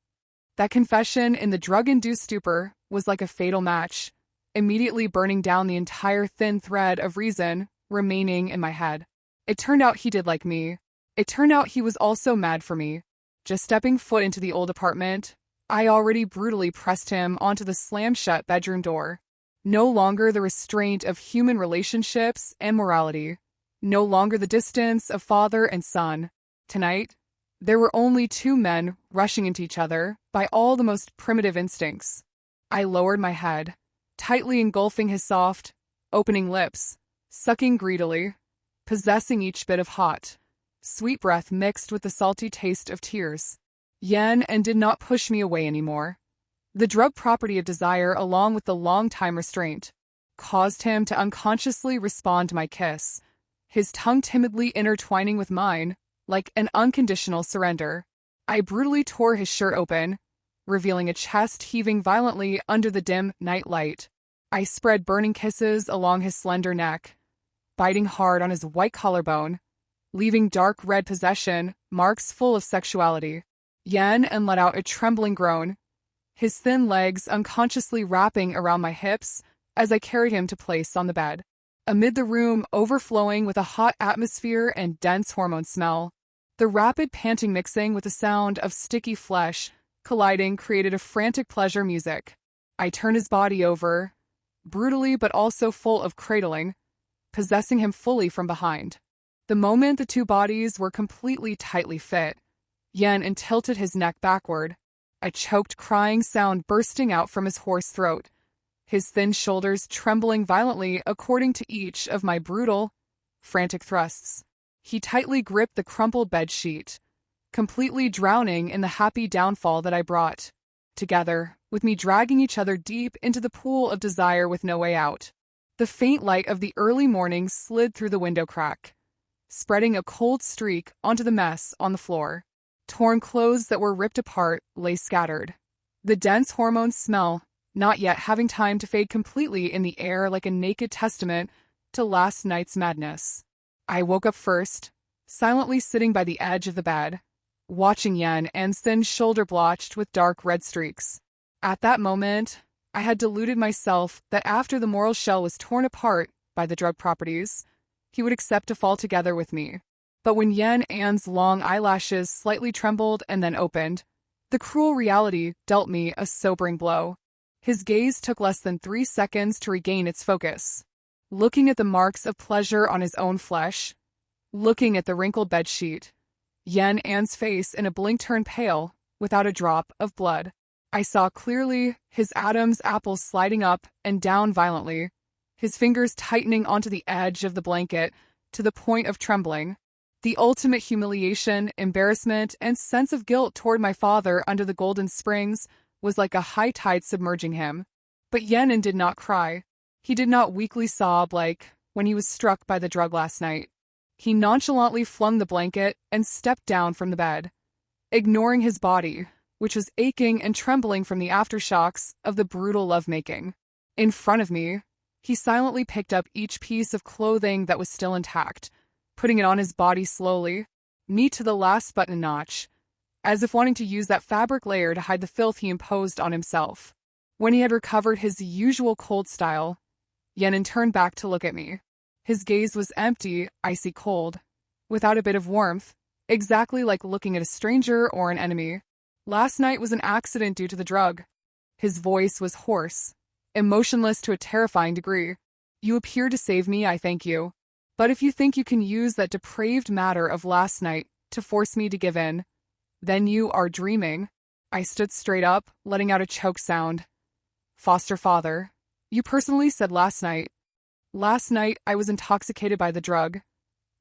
That confession in the drug-induced stupor was like a fatal match, immediately burning down the entire thin thread of reason remaining in my head. It turned out he did like me. It turned out he was also mad for me. Just stepping foot into the old apartment, I already brutally pressed him onto the slammed-shut bedroom door. No longer the restraint of human relationships and morality. No longer the distance of father and son. Tonight, there were only 2 men rushing into each other by all the most primitive instincts. I lowered my head, tightly engulfing his soft, opening lips, sucking greedily, possessing each bit of hot, sweet breath mixed with the salty taste of tears. Yan did not push me away anymore. The drug property of desire, along with the long-time restraint, caused him to unconsciously respond to my kiss, his tongue timidly intertwining with mine like an unconditional surrender. I brutally tore his shirt open, revealing a chest heaving violently under the dim night light. I spread burning kisses along his slender neck, biting hard on his white collarbone, leaving dark red possession marks full of sexuality. Yan let out a trembling groan, his thin legs unconsciously wrapping around my hips as I carried him to place on the bed. Amid the room overflowing with a hot atmosphere and dense hormone smell, the rapid panting mixing with the sound of sticky flesh colliding created a frantic pleasure music. I turned his body over, brutally but also full of cradling, possessing him fully from behind. The moment the 2 bodies were completely tightly fit, Yan tilted his neck backward, a choked crying sound bursting out from his hoarse throat, his thin shoulders trembling violently according to each of my brutal, frantic thrusts. He tightly gripped the crumpled bed sheet, completely drowning in the happy downfall that I brought, together with me dragging each other deep into the pool of desire with no way out. The faint light of the early morning slid through the window crack, spreading a cold streak onto the mess on the floor. Torn clothes that were ripped apart lay scattered. The dense hormone smell not yet having time to fade completely in the air like a naked testament to last night's madness. I woke up first, silently sitting by the edge of the bed, watching Yan's thin shoulder blotched with dark red streaks. At that moment, I had deluded myself that after the moral shell was torn apart by the drug properties, he would accept to fall together with me. But when Yan's long eyelashes slightly trembled and then opened, The cruel reality dealt me a sobering blow. His gaze took less than 3 seconds to regain its focus. Looking at the marks of pleasure on his own flesh, looking at the wrinkled bedsheet, Yen An's face in a blink turned pale, without a drop of blood. I saw clearly his Adam's apples sliding up and down violently, his fingers tightening onto the edge of the blanket to the point of trembling. The ultimate humiliation, embarrassment, and sense of guilt toward my father under the golden springs was like a high tide submerging him. But Yenin did not cry. He did not weakly sob like when he was struck by the drug last night. He nonchalantly flung the blanket and stepped down from the bed, ignoring his body, which was aching and trembling from the aftershocks of the brutal lovemaking. In front of me, he silently picked up each piece of clothing that was still intact, putting it on his body slowly, me to the last button notch, as if wanting to use that fabric layer to hide the filth he imposed on himself. When he had recovered his usual cold style, Yenin turned back to look at me. His gaze was empty, icy cold, without a bit of warmth, exactly like looking at a stranger or an enemy. Last night was an accident due to the drug. His voice was hoarse, emotionless to a terrifying degree. You appear to save me, I thank you. But if you think you can use that depraved matter of last night to force me to give in, then you are dreaming. I stood straight up, letting out a choke sound. Foster father, you personally said last night I was intoxicated by the drug.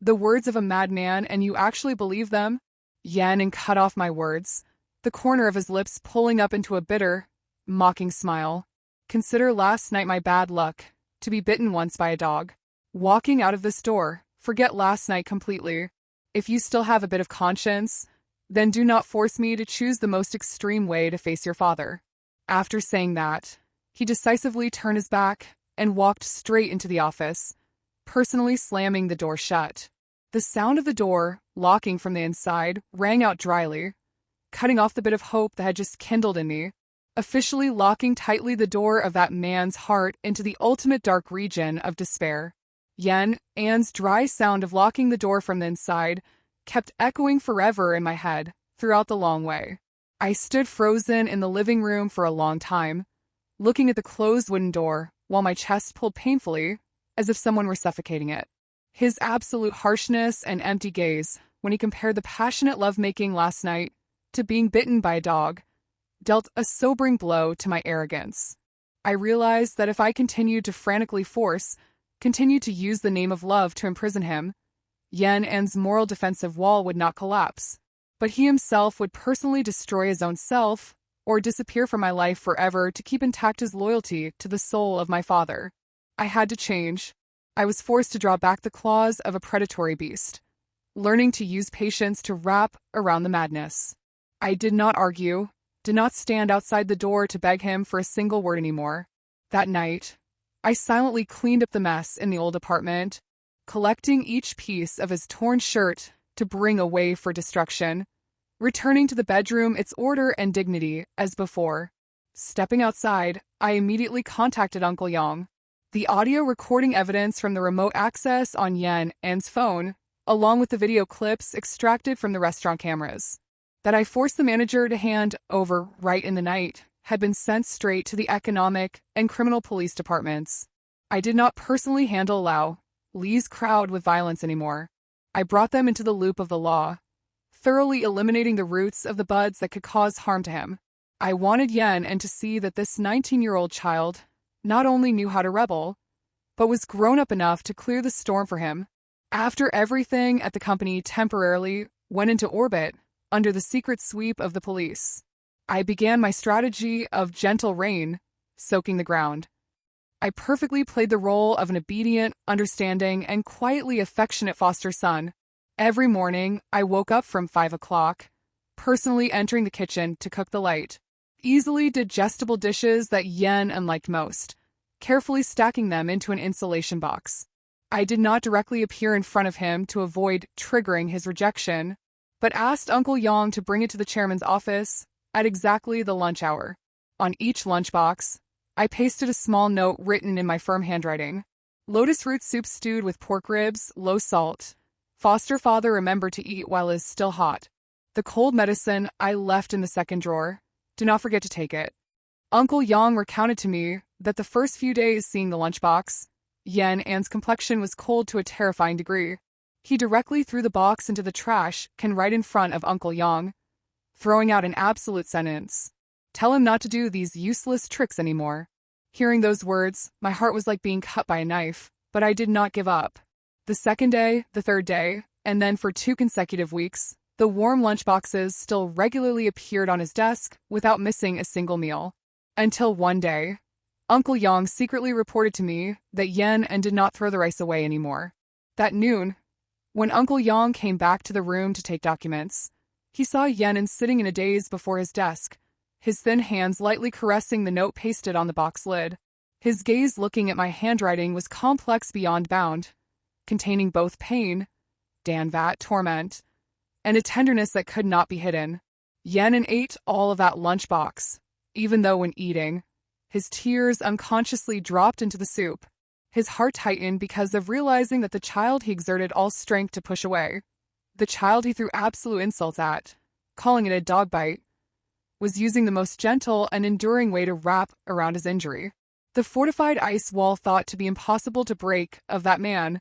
The words of a madman, and you actually believe them? Yenin cut off my words, the corner of his lips pulling up into a bitter, mocking smile. Consider last night my bad luck, to be bitten once by a dog. Walking out of this door, forget last night completely. If you still have a bit of conscience, then do not force me to choose the most extreme way to face your father. After saying that, he decisively turned his back and walked straight into the office, personally slamming the door shut. The sound of the door, locking from the inside, rang out dryly, cutting off the bit of hope that had just kindled in me, officially locking tightly the door of that man's heart into the ultimate dark region of despair. Yen An's dry sound of locking the door from the inside kept echoing forever in my head throughout the long way. I stood frozen in the living room for a long time, looking at the closed wooden door while my chest pulled painfully, as if someone were suffocating it. His absolute harshness and empty gaze, when he compared the passionate lovemaking last night to being bitten by a dog, dealt a sobering blow to my arrogance. I realized that if I continued to frantically continued to use the name of love to imprison him, Yen An's moral defensive wall would not collapse, but he himself would personally destroy his own self or disappear from my life forever to keep intact his loyalty to the soul of my father. I had to change. I was forced to draw back the claws of a predatory beast, learning to use patience to wrap around the madness. I did not argue, did not stand outside the door to beg him for a single word anymore. That night, I silently cleaned up the mess in the old apartment, collecting each piece of his torn shirt to bring away for destruction, returning to the bedroom its order and dignity as before. Stepping outside, I immediately contacted Uncle Yang. The audio recording evidence from the remote access on Yen An's phone, along with the video clips extracted from the restaurant cameras, that I forced the manager to hand over right in the night, had been sent straight to the economic and criminal police departments. I did not personally handle Lee's crowd with violence anymore. I brought them into the loop of the law, thoroughly eliminating the roots of the buds that could cause harm to him. I wanted Yen and to see that this 19-year-old child not only knew how to rebel, but was grown up enough to clear the storm for him. After everything at the company temporarily went into orbit under the secret sweep of the police, I began my strategy of gentle rain, soaking the ground. I perfectly played the role of an obedient, understanding, and quietly affectionate foster son. Every morning, I woke up from 5 o'clock, personally entering the kitchen to cook the light, easily digestible dishes that Yen unliked most, carefully stacking them into an insulation box. I did not directly appear in front of him to avoid triggering his rejection, but asked Uncle Yang to bring it to the chairman's office at exactly the lunch hour. On each lunchbox, I pasted a small note written in my firm handwriting. Lotus root soup stewed with pork ribs, low salt. Foster father remember to eat while is still hot. The cold medicine I left in the second drawer. Do not forget to take it. Uncle Yang recounted to me that the first few days seeing the lunchbox, Yan An's complexion was cold to a terrifying degree. He directly threw the box into the trash can right in front of Uncle Yang, throwing out an absolute sentence. Tell him not to do these useless tricks anymore. Hearing those words, my heart was like being cut by a knife, but I did not give up. The second day, the third day, and then for 2 consecutive weeks, the warm lunchboxes still regularly appeared on his desk without missing a single meal. Until one day, Uncle Yang secretly reported to me that Yan did not throw the rice away anymore. That noon, when Uncle Yang came back to the room to take documents, he saw Yan sitting in a daze before his desk, his thin hands lightly caressing the note pasted on the box lid. His gaze looking at my handwriting was complex beyond bound, containing both pain, danvat, torment, and a tenderness that could not be hidden. Yan ate all of that lunchbox, even though when eating, his tears unconsciously dropped into the soup. His heart tightened because of realizing that the child he exerted all strength to push away, the child he threw absolute insults at, calling it a dog bite, was using the most gentle and enduring way to wrap around his injury. The fortified ice wall thought to be impossible to break of that man,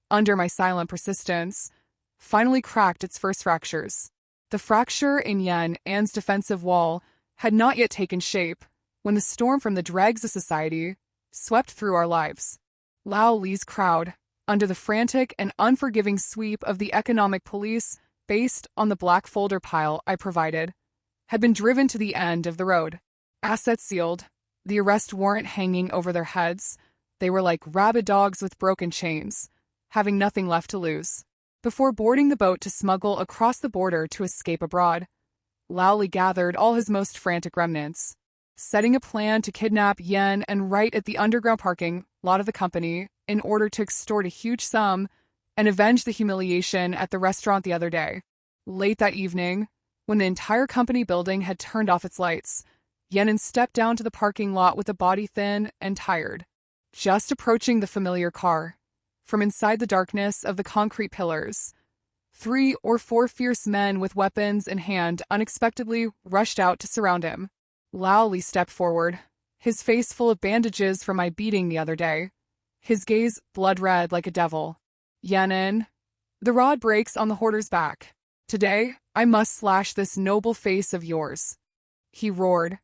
under my silent persistence, finally cracked its first fractures. The fracture in Yan An's defensive wall had not yet taken shape when the storm from the dregs of society swept through our lives. Lao Li's crowd, under the frantic and unforgiving sweep of the economic police based on the black folder pile I provided, had been driven to the end of the road. Assets sealed, the arrest warrant hanging over their heads, they were like rabid dogs with broken chains, having nothing left to lose. Before boarding the boat to smuggle across the border to escape abroad, Lao Li gathered all his most frantic remnants, setting a plan to kidnap Yan right at the underground parking lot of the company in order to extort a huge sum and avenge the humiliation at the restaurant the other day. Late that evening, when the entire company building had turned off its lights, Yan stepped down to the parking lot with a body thin and tired. Just approaching the familiar car, from inside the darkness of the concrete pillars, 3 or 4 fierce men with weapons in hand unexpectedly rushed out to surround him. Lao Li stepped forward, his face full of bandages from my beating the other day, his gaze blood-red like a devil. Yan, the rod breaks on the hoarder's back. Today, I must slash this noble face of yours. He roared,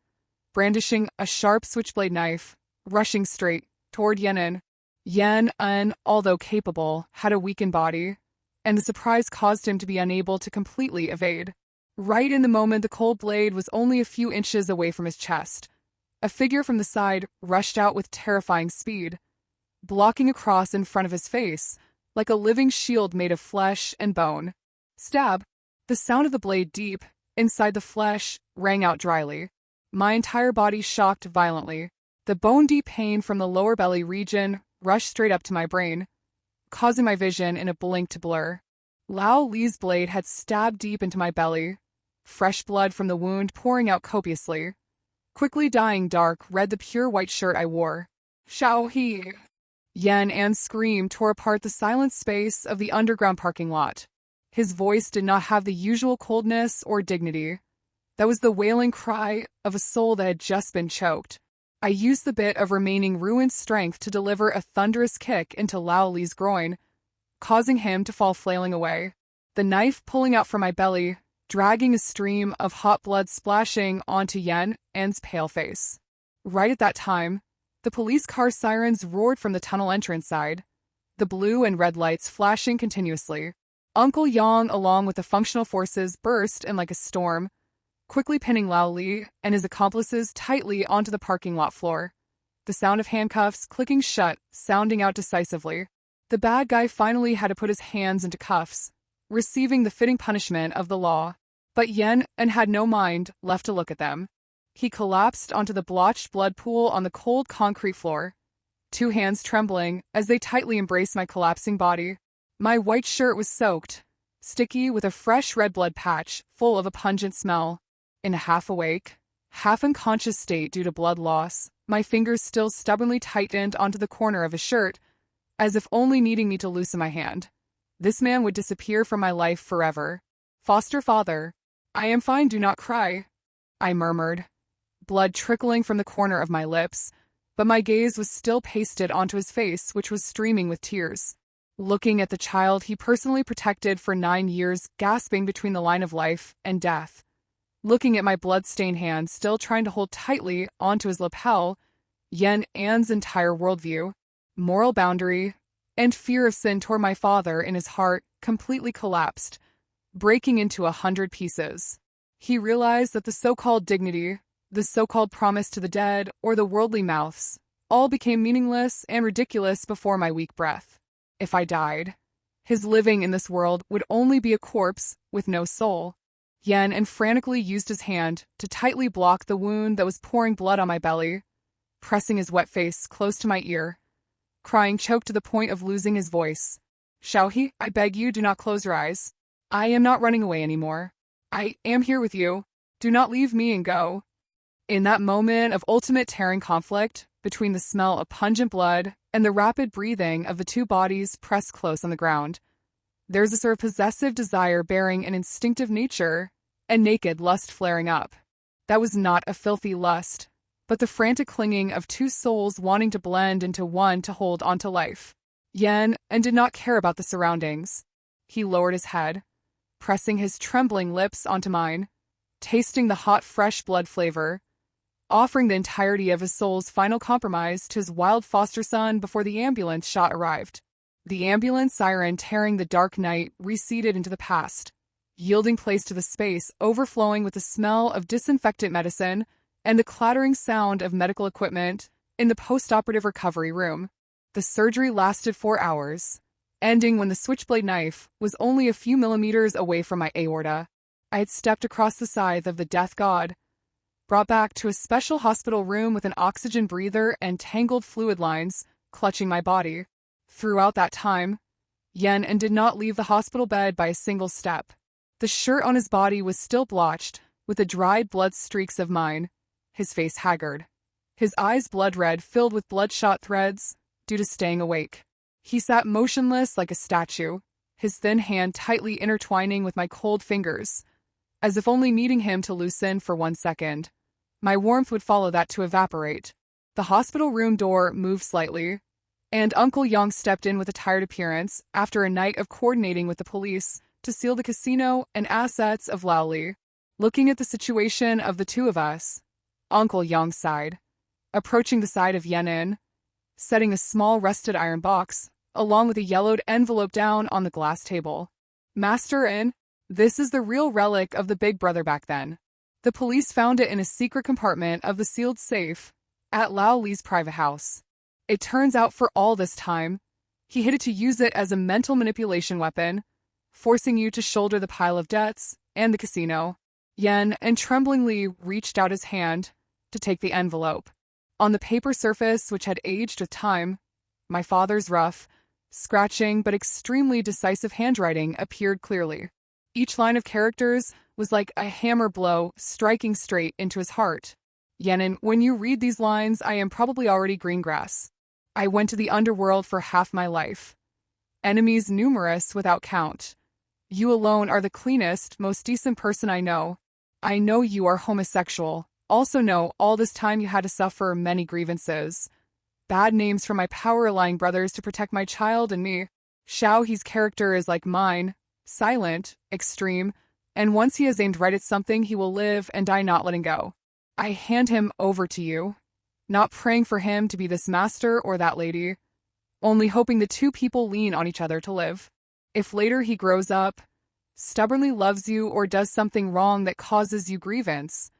brandishing a sharp switchblade knife, rushing straight toward Yan. Yan, although capable, had a weakened body, and the surprise caused him to be unable to completely evade. Right in the moment the cold blade was only a few inches away from his chest, a figure from the side rushed out with terrifying speed, blocking across in front of his face, like a living shield made of flesh and bone. Stab! The sound of the blade deep, inside the flesh, rang out dryly. My entire body shocked violently. The bone-deep pain from the lower belly region rushed straight up to my brain, causing my vision in a blink to blur. Lao Li's blade had stabbed deep into my belly, fresh blood from the wound pouring out copiously. Quickly dyeing dark red the pure white shirt I wore. Shao He! Yan scream tore apart the silent space of the underground parking lot. His voice did not have the usual coldness or dignity. That was the wailing cry of a soul that had just been choked. I used the bit of remaining ruined strength to deliver a thunderous kick into Lao Li's groin, causing him to fall flailing away. The knife pulling out from my belly, dragging a stream of hot blood splashing onto Yan's pale face. Right at that time, the police car sirens roared from the tunnel entrance side, the blue and red lights flashing continuously. Uncle Yang, along with the functional forces, burst in like a storm, quickly pinning Lao Li and his accomplices tightly onto the parking lot floor. The sound of handcuffs clicking shut, sounding out decisively. The bad guy finally had to put his hands into cuffs, receiving the fitting punishment of the law. But Yan had no mind left to look at them. He collapsed onto the blotched blood pool on the cold concrete floor, 2 hands trembling as they tightly embraced my collapsing body. My white shirt was soaked, sticky with a fresh red blood patch full of a pungent smell. In a half-awake, half-unconscious state due to blood loss, my fingers still stubbornly tightened onto the corner of his shirt, as if only needing me to loosen my hand. This man would disappear from my life forever. Foster father, I am fine, do not cry, I murmured, blood trickling from the corner of my lips, but my gaze was still pasted onto his face, which was streaming with tears. Looking at the child he personally protected for 9 years, gasping between the line of life and death. Looking at my blood-stained hand still trying to hold tightly onto his lapel, Yen An's entire worldview, moral boundary, and fear of sin toward my father in his heart completely collapsed, breaking into 100 pieces. He realized that the so-called dignity, the so-called promise to the dead, or the worldly mouths, all became meaningless and ridiculous before my weak breath. If I died, his living in this world would only be a corpse with no soul. Yen and frantically used his hand to tightly block the wound that was pouring blood on my belly, pressing his wet face close to my ear, crying choked to the point of losing his voice. Xiaohe, I beg you, do not close your eyes. I am not running away anymore. I am here with you. Do not leave me and go. In that moment of ultimate tearing conflict, between the smell of pungent blood and the rapid breathing of the two bodies pressed close on the ground, there's a sort of possessive desire bearing an instinctive nature and naked lust flaring up. That was not a filthy lust, but the frantic clinging of two souls wanting to blend into one to hold onto life. Yen and did not care about the surroundings. He lowered his head, pressing his trembling lips onto mine, tasting the hot, fresh blood flavor, offering the entirety of his soul's final compromise to his wild foster son before the ambulance shot arrived. The ambulance siren tearing the dark night receded into the past, yielding place to the space overflowing with the smell of disinfectant medicine and the clattering sound of medical equipment in the post-operative recovery room. The surgery lasted 4 hours, ending when the switchblade knife was only a few millimeters away from my aorta. I had stepped across the scythe of the death god, brought back to a special hospital room with an oxygen breather and tangled fluid lines clutching my body. Throughout that time, Yen did not leave the hospital bed by a single step. The shirt on his body was still blotched with the dried blood streaks of mine, his face haggard, his eyes blood-red filled with bloodshot threads due to staying awake. He sat motionless like a statue, his thin hand tightly intertwining with my cold fingers, as if only needing him to loosen for 1 second. My warmth would follow that to evaporate. The hospital room door moved slightly, and Uncle Yang stepped in with a tired appearance after a night of coordinating with the police to seal the casino and assets of Laoli. Looking at the situation of the two of us, Uncle Yang sighed, approaching the side of Yen, setting a small rusted iron box, along with a yellowed envelope down on the glass table. Master In, this is the real relic of the Big Brother back then. The police found it in a secret compartment of the sealed safe at Laoli's private house. It turns out for all this time, he hid it to use it as a mental manipulation weapon, forcing you to shoulder the pile of debts and the casino. Yen tremblingly reached out his hand to take the envelope. On the paper surface, which had aged with time, my father's rough, scratching but extremely decisive handwriting appeared clearly. Each line of characters was like a hammer blow striking straight into his heart. Yen, when you read these lines, I am probably already green grass. I went to the underworld for half my life. Enemies numerous without count. You alone are the cleanest, most decent person I know. I know you are homosexual. Also know all this time you had to suffer many grievances. Bad names from my power-allying brothers to protect my child and me. Xiaohe's character is like mine, silent, extreme, and once he has aimed right at something, he will live and die not letting go. I hand him over to you, not praying for him to be this master or that lady, only hoping the two people lean on each other to live. If later he grows up, stubbornly loves you or does something wrong that causes you grievance,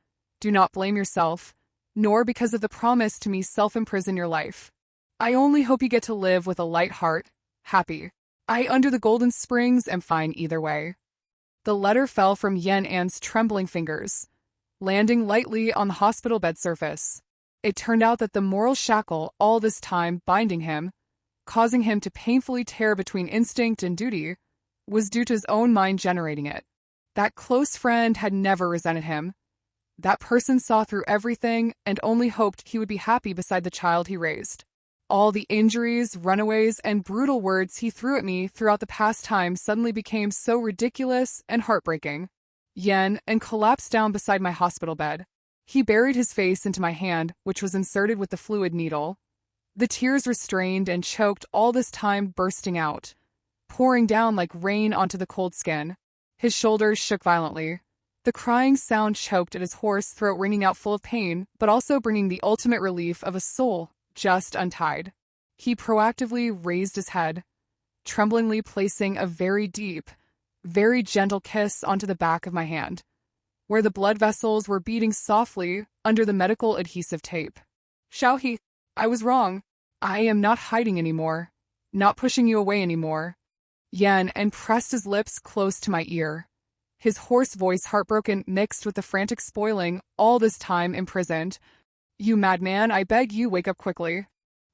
do not blame yourself, nor because of the promise to me self-imprison your life. I only hope you get to live with a light heart, happy. I under the golden springs am fine either way. The letter fell from Yen's trembling fingers, landing lightly on the hospital bed surface. It turned out that the moral shackle all this time binding him, causing him to painfully tear between instinct and duty, was due to his own mind generating it. That close friend had never resented him. That person saw through everything and only hoped he would be happy beside the child he raised. All the injuries, runaways, and brutal words he threw at me throughout the past time suddenly became so ridiculous and heartbreaking. Yen, and collapsed down beside my hospital bed. He buried his face into my hand, which was inserted with the fluid needle. The tears restrained and choked, all this time bursting out, pouring down like rain onto the cold skin. His shoulders shook violently. The crying sound choked at his hoarse throat, ringing out full of pain, but also bringing the ultimate relief of a soul just untied. He proactively raised his head, tremblingly placing a very deep, very gentle kiss onto the back of my hand, where the blood vessels were beating softly under the medical adhesive tape. Xiaohe, I was wrong. I am not hiding anymore, not pushing you away anymore. Yen and pressed his lips close to my ear. His hoarse voice heartbroken, mixed with the frantic spoiling, all this time imprisoned. You madman, I beg you, wake up quickly.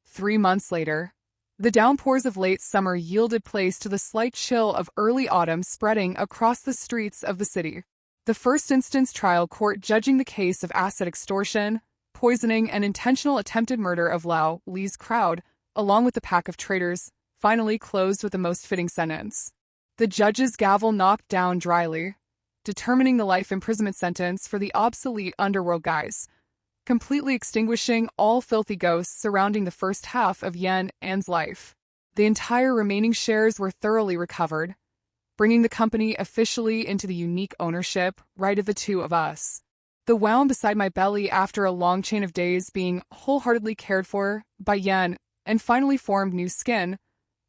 3 months later, the downpours of late summer yielded place to the slight chill of early autumn spreading across the streets of the city. The first instance trial court judging the case of asset extortion, poisoning, and intentional attempted murder of Lao Li's crowd, along with the pack of traitors, finally closed with the most fitting sentence. The judge's gavel knocked down dryly, determining the life imprisonment sentence for the obsolete underworld guys, completely extinguishing all filthy ghosts surrounding the first half of Yen An's life. The entire remaining shares were thoroughly recovered, bringing the company officially into the unique ownership right of the two of us. The wound beside my belly after a long chain of days being wholeheartedly cared for by Yen and finally formed new skin,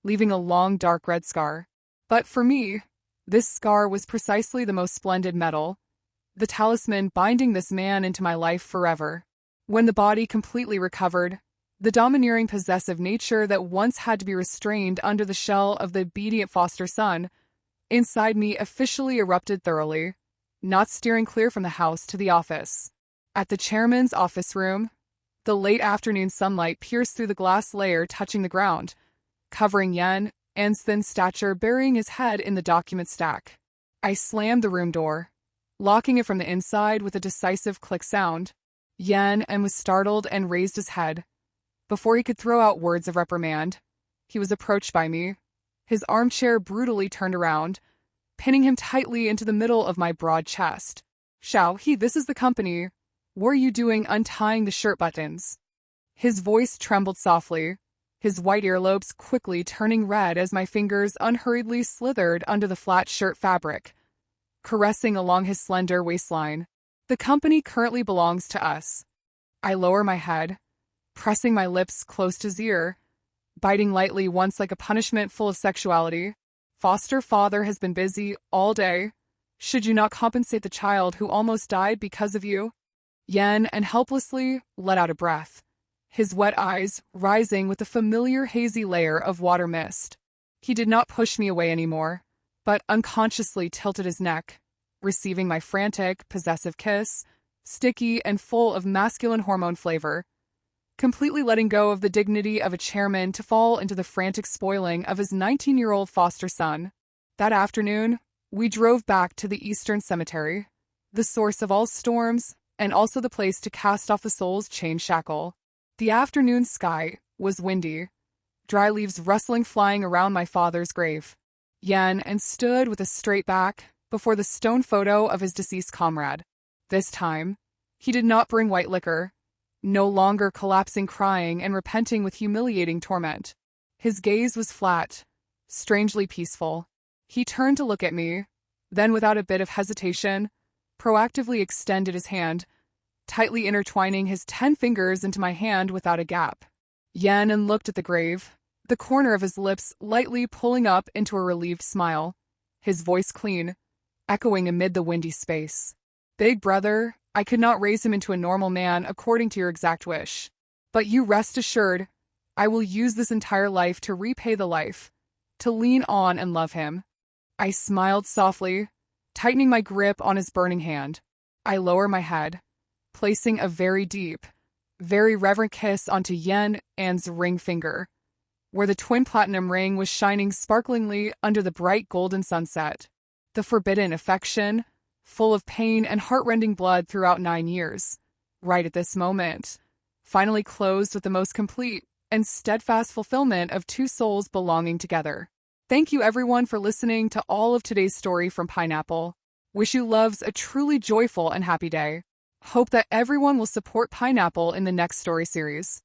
leaving a long dark red scar. But for me, this scar was precisely the most splendid metal, the talisman binding this man into my life forever. When the body completely recovered, the domineering possessive nature that once had to be restrained under the shell of the obedient foster son, inside me officially erupted thoroughly, not steering clear from the house to the office. At the chairman's office room, the late afternoon sunlight pierced through the glass layer touching the ground, covering Yen An's thin stature, burying his head in the document stack. I slammed the room door, locking it from the inside with a decisive click sound. Yen An was startled and raised his head. Before he could throw out words of reprimand, he was approached by me, his armchair brutally turned around, pinning him tightly into the middle of my broad chest. Xiaohe, this is the company. What are you doing untying the shirt buttons? His voice trembled softly, his white earlobes quickly turning red as my fingers unhurriedly slithered under the flat shirt fabric, caressing along his slender waistline. The company currently belongs to us. I lower my head, pressing my lips close to his ear, biting lightly once like a punishment full of sexuality. Foster father has been busy all day. Should you not compensate the child who almost died because of you? Yen An helplessly let out a breath, his wet eyes rising with a familiar hazy layer of water mist. He did not push me away anymore, but unconsciously tilted his neck, receiving my frantic, possessive kiss, sticky and full of masculine hormone flavor, completely letting go of the dignity of a chairman to fall into the frantic spoiling of his 19-year-old foster son. That afternoon, we drove back to the Eastern Cemetery, the source of all storms, and also the place to cast off the soul's chain shackle. The afternoon sky was windy, dry leaves rustling flying around my father's grave. Yen An stood with a straight back before the stone photo of his deceased comrade. This time, he did not bring white liquor, no longer collapsing crying and repenting with humiliating torment. His gaze was flat, strangely peaceful. He turned to look at me, then without a bit of hesitation, proactively extended his hand, tightly intertwining his 10 fingers into my hand without a gap. Yen An looked at the grave, the corner of his lips lightly pulling up into a relieved smile, his voice clean, echoing amid the windy space. Big brother, I could not raise him into a normal man according to your exact wish. But you rest assured, I will use this entire life to repay the life, to lean on and love him. I smiled softly, tightening my grip on his burning hand. I lower my head, placing a very deep, very reverent kiss onto Yen An's ring finger, where the twin platinum ring was shining sparklingly under the bright golden sunset. The forbidden affection, full of pain and heart-rending blood throughout 9 years, right at this moment, finally closed with the most complete and steadfast fulfillment of two souls belonging together. Thank you everyone for listening to all of today's story from Pineapple. Wish you loves a truly joyful and happy day. Hope that everyone will support Pineapple in the next story series.